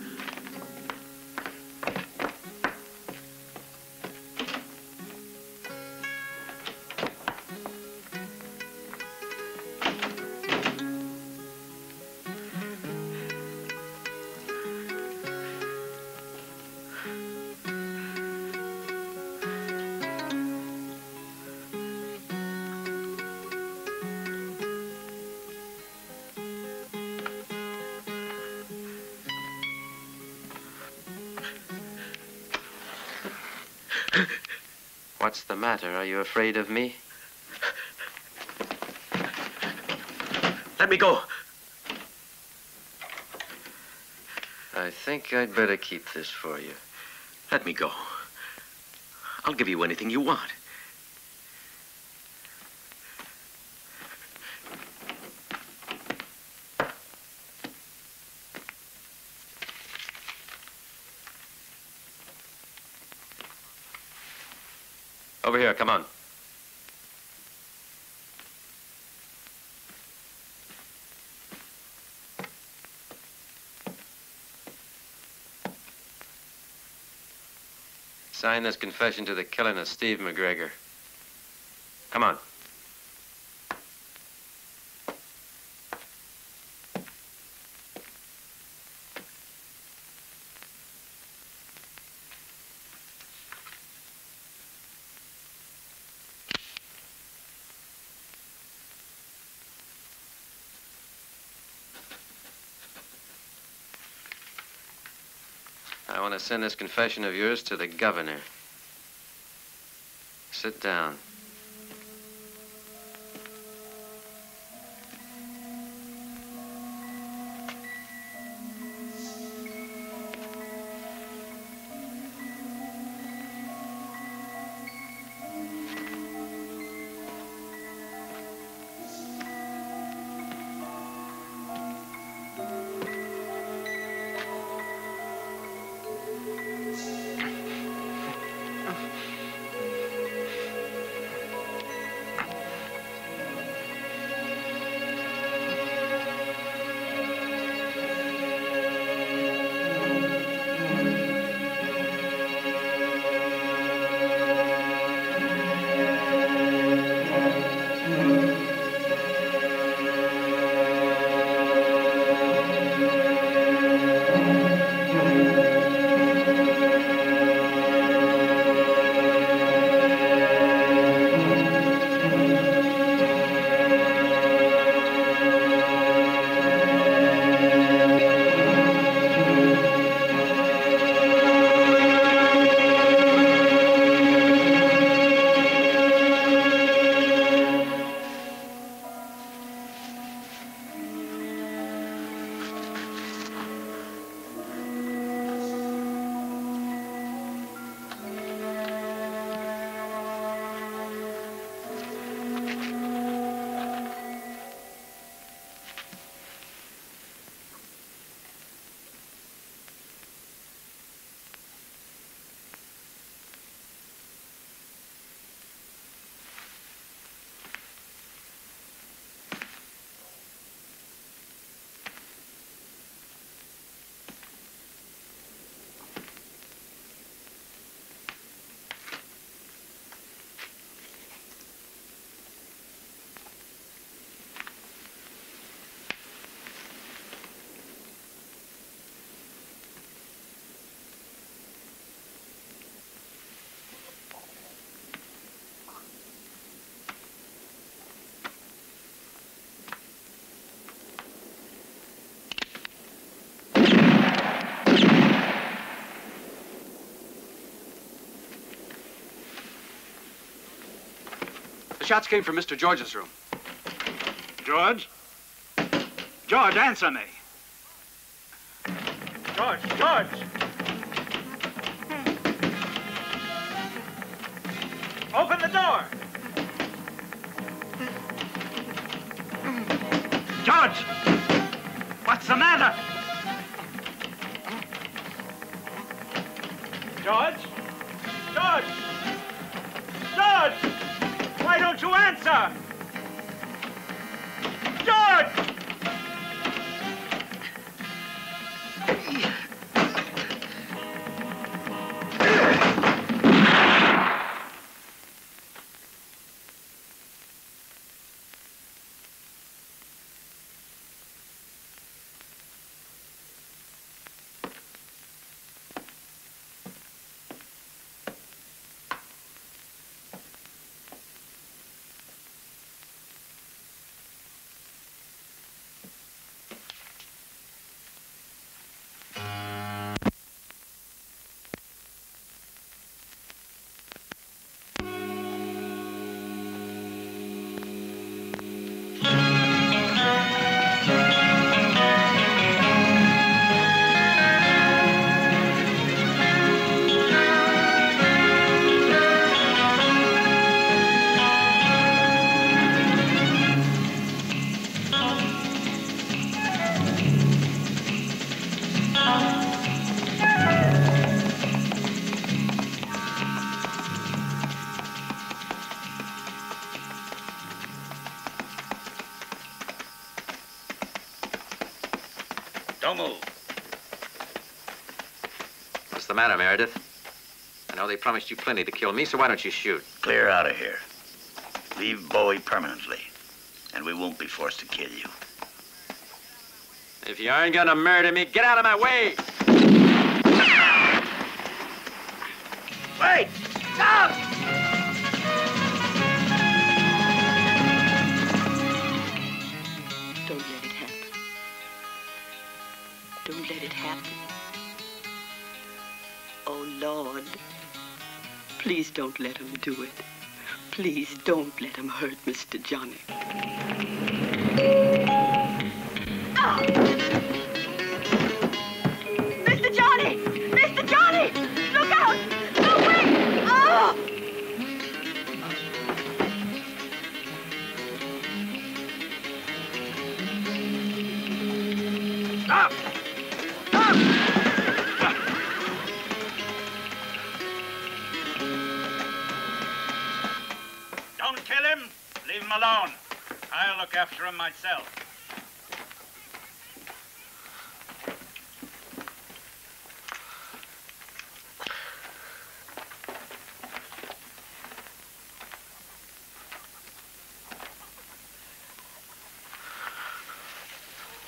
What's the matter? Are you afraid of me? Let me go. I think I'd better keep this for you. Let me go. I'll give you anything you want. Over here, come on. Sign this confession to the killing of Steve McGregor. Come on. I want to send this confession of yours to the governor. Sit down. shots came from Mr. George's room. George? George, answer me. George, George! Open the door! George! What's the matter? George? George! George! Why don't you answer? George! Don't move. What's the matter, Meredith? I know they promised you plenty to kill me, so why don't you shoot? Clear out of here. Leave Bowie permanently, and we won't be forced to kill you. If you aren't gonna murder me, get out of my way! Wait! Stop! Don't let it happen. Don't let it happen. Oh, Lord. Please don't let him do it. Please don't let him hurt Mr. Johnny. Oh! Mr. Johnny! Mr. Johnny! Look out! No, wait! Oh! Stop! Don't kill him. Leave him alone. I'll look after him myself.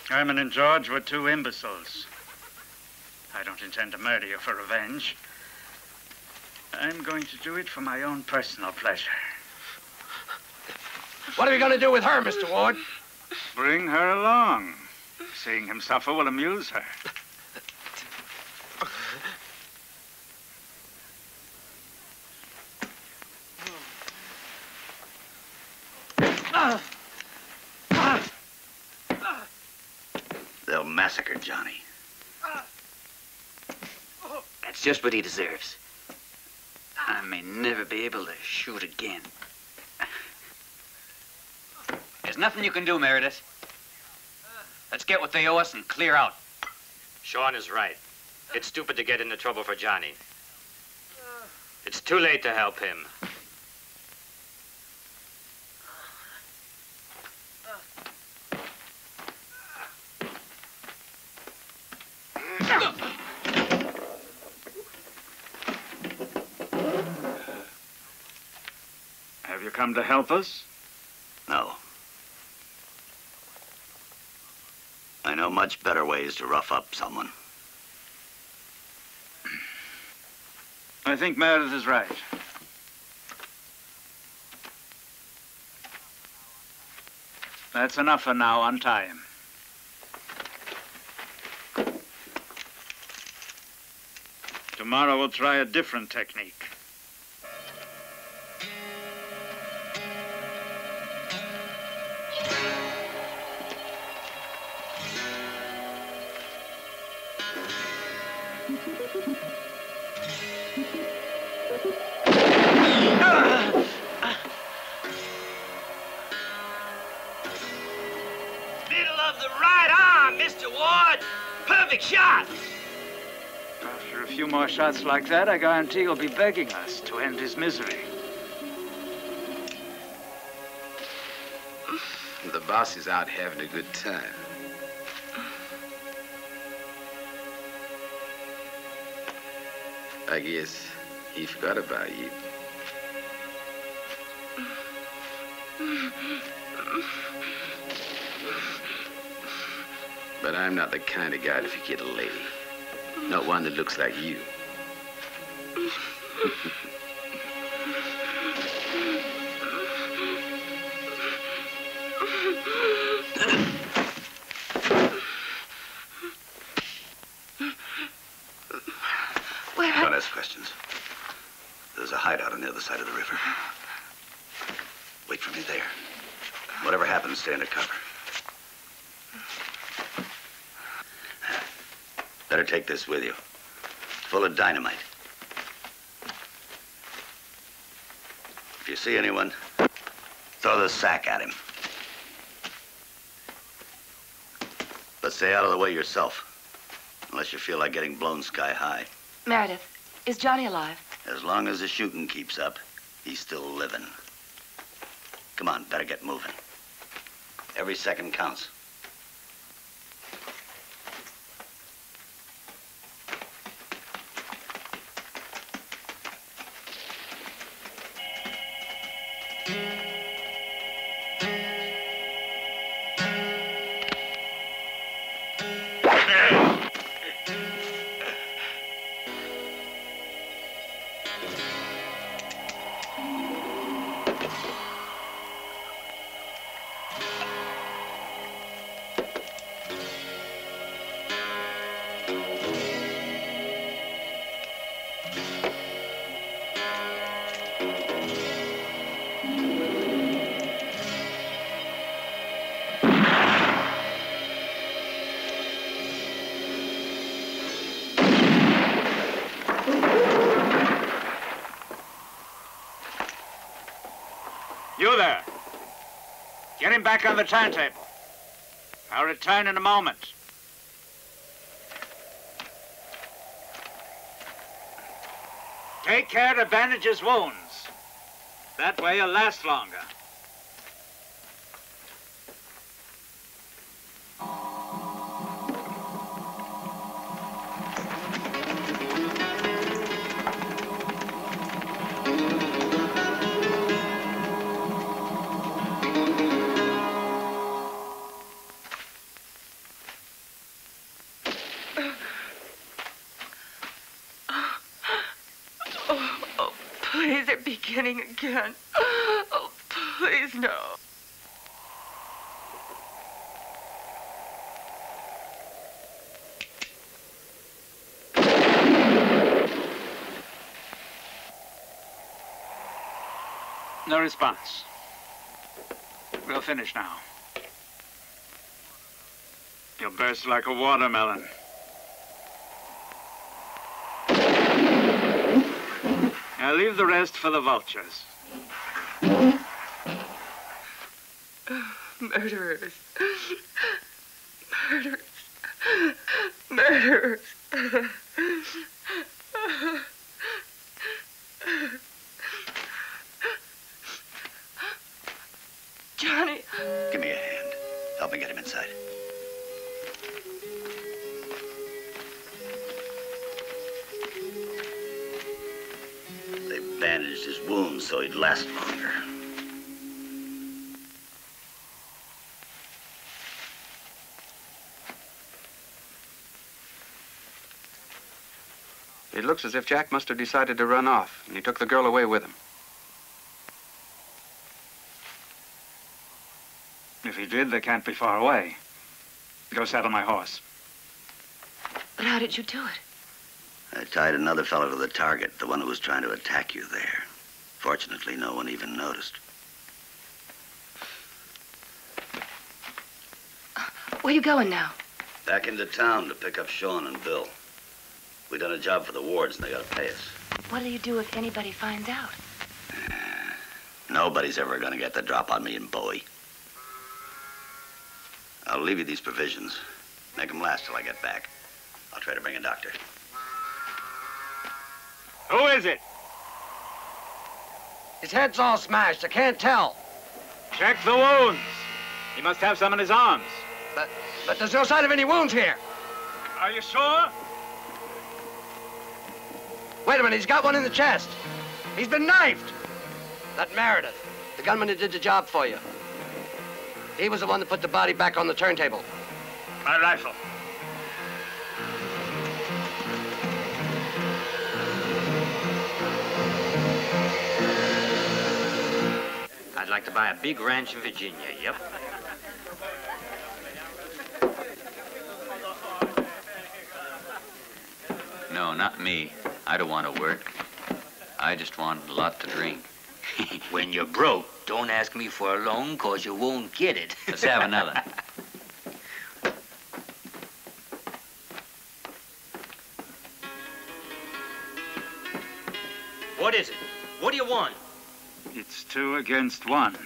Herman and George were two imbeciles. I don't intend to murder you for revenge. I'm going to do it for my own personal pleasure. What are we going to do with her, Mr. Ward? Bring her along. Seeing him suffer will amuse her. They'll massacre Johnny. That's just what he deserves. I may never be able to shoot again. There's nothing you can do, Meredith. Let's get what they owe us and clear out. Sean is right. It's stupid to get into trouble for Johnny. It's too late to help him. Have you come to help us? No. I know much better ways to rough up someone. I think Meredith is right. That's enough for now. Untie him. Tomorrow we'll try a different technique. Middle of the right arm, Mr. Ward. Perfect shot. After a few more shots like that, I guarantee he'll be begging us to end his misery. The boss is out having a good time. I guess he forgot about you. But I'm not the kind of guy to forget a lady. Not one that looks like you. Don't ask questions. There's a hideout on the other side of the river. Wait for me there. Whatever happens, stay under cover. Better take this with you. It's full of dynamite. If you see anyone, throw the sack at him. But stay out of the way yourself, unless you feel like getting blown sky high. Meredith, is Johnny alive? As long as the shooting keeps up, he's still living. Come on, better get moving. Every second counts. You there. Get him back on the turntable. I'll return in a moment. Take care to bandage his wounds. That way he'll last longer. Please, they're beginning again. Oh, please, no. No response. We'll finish now. You'll burst like a watermelon. I'll leave the rest for the vultures. Murderers. Murderers. Murderers. Johnny. Give me a hand. Help me get him inside. They bandaged his wounds so he'd last longer. It looks as if Jack must have decided to run off, and he took the girl away with him. If he did, they can't be far away. Go saddle my horse. But how did you do it? I tied another fellow to the target, the one who was trying to attack you there. Fortunately, no one even noticed. Where you going now? Back into town to pick up Sean and Bill. We done a job for the wards and they gotta pay us. What'll you do if anybody finds out? Nobody's ever gonna get the drop on me and Bowie. I'll leave you these provisions. Make them last till I get back. I'll try to bring a doctor. Who is it? His head's all smashed. I can't tell. Check the wounds. He must have some in his arms. But there's no sign of any wounds here. Are you sure? Wait a minute, he's got one in the chest. He's been knifed. That Meredith, the gunman who did the job for you. He was the one that put the body back on the turntable. My rifle. I'd like to buy a big ranch in Virginia, yep. No, not me. I don't want to work. I just want a lot to drink. When you're broke, don't ask me for a loan, cause you won't get it. Let's have another. What is it? What do you want? It's 2 against 1.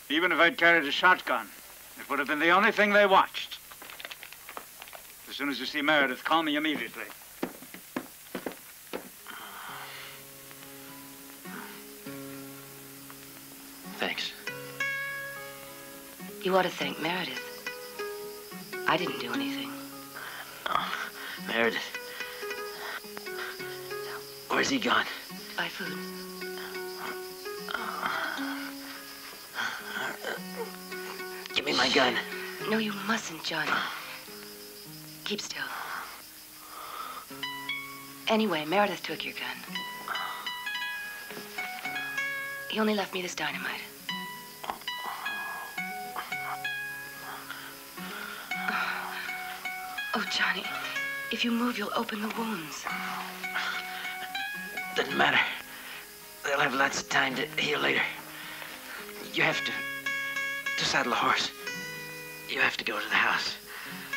Even if I'd carried a shotgun, it would have been the only thing they watched. As soon as you see Meredith, call me immediately. Thanks. You ought to thank Meredith. I didn't do anything. Oh, Meredith. Where's he gone? Buy food. Give me my gun. No, you mustn't, Johnny. Keep still. Anyway, Meredith took your gun. He only left me this dynamite. Oh, Johnny, if you move, you'll open the wounds. Doesn't matter. They'll have lots of time to heal later. You have to saddle a horse. You have to go to the house.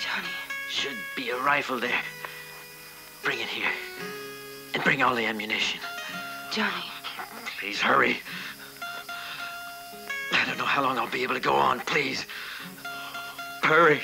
Johnny. Should be a rifle there. Bring it here. And bring all the ammunition. Johnny. Please hurry. I don't know how long I'll be able to go on. Please. Hurry.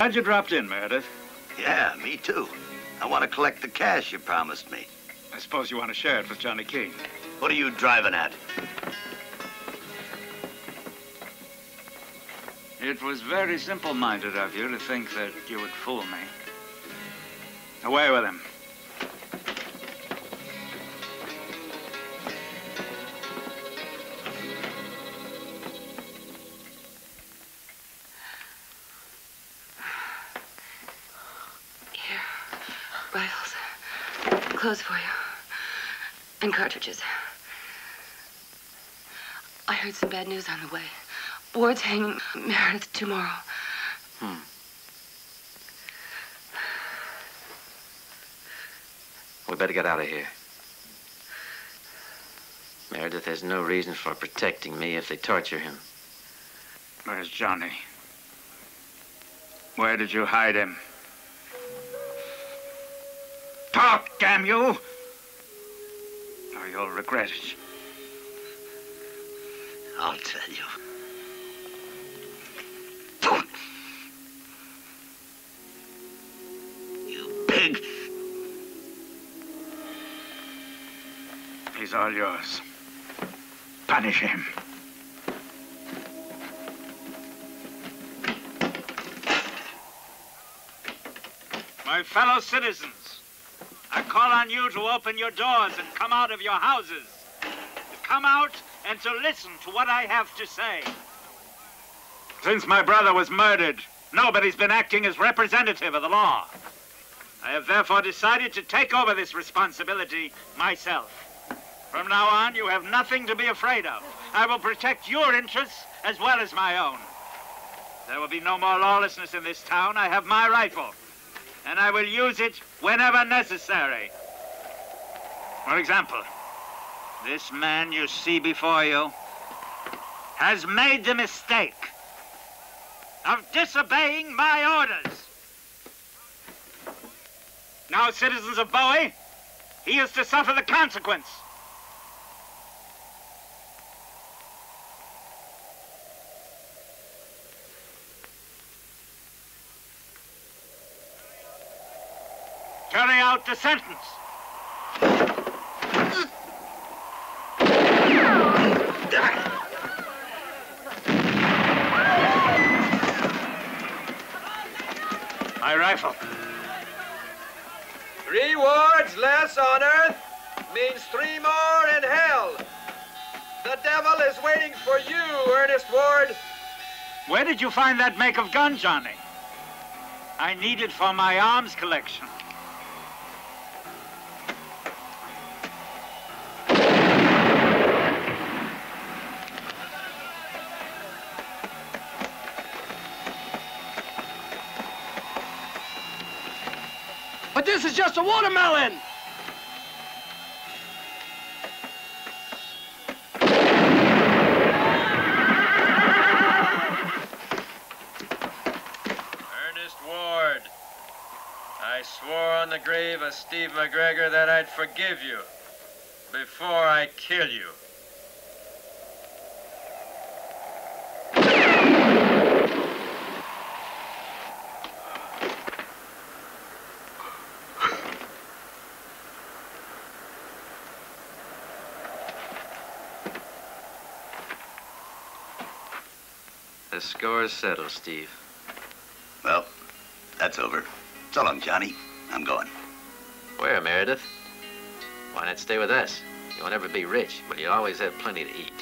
Glad you dropped in, Meredith. Yeah, me too. I want to collect the cash you promised me. I suppose you want to share it with Johnny King. What are you driving at? It was very simple-minded of you to think that you would fool me. Away with him. Here, rifles, clothes for you, and cartridges. I heard some bad news on the way. Ward's hanging Meredith tomorrow. We better get out of here. Meredith has no reason for protecting me if they torture him. Where's Johnny? Where did you hide him? Talk, damn you! Or you'll regret it. I'll tell you. You pig! He's all yours. Punish him. My fellow citizens, I call on you to open your doors and come out of your houses. To come out and to listen to what I have to say. Since my brother was murdered, nobody's been acting as representative of the law. I have therefore decided to take over this responsibility myself. From now on, you have nothing to be afraid of. I will protect your interests as well as my own. There will be no more lawlessness in this town. I have my rifle, and I will use it whenever necessary. For example, this man you see before you has made the mistake of disobeying my orders. Now, citizens of Bowie, he is to suffer the consequence. Carry out the sentence. My rifle. 3 wards less on earth means 3 more in hell. The devil is waiting for you, Ernest Ward. Where did you find that make of gun, Johnny? I need it for my arms collection. But this is just a watermelon! Ernest Ward, I swore on the grave of Steve McGregor that I'd forgive you before I kill you. The score's settled, Steve. Well, that's over. So long, Johnny. I'm going. Where, Meredith? Why not stay with us? You won't ever be rich, but you'll always have plenty to eat.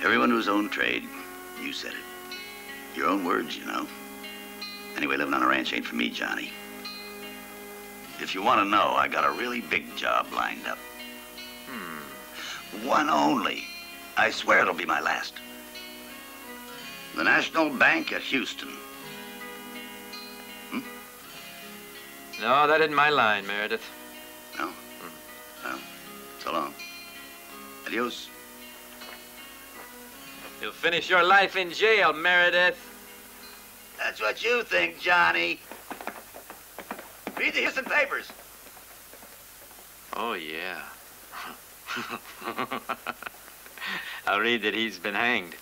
Everyone to his own trade. You said it. Your own words, you know. Anyway, living on a ranch ain't for me, Johnny. If you want to know, I got a really big job lined up. One only. I swear it'll be my last. The National Bank at Houston. No, that isn't my line, Meredith. No? Well, so long. Adios. You'll finish your life in jail, Meredith. That's what you think, Johnny. Read the Houston papers. Oh, yeah. I'll read that he's been hanged.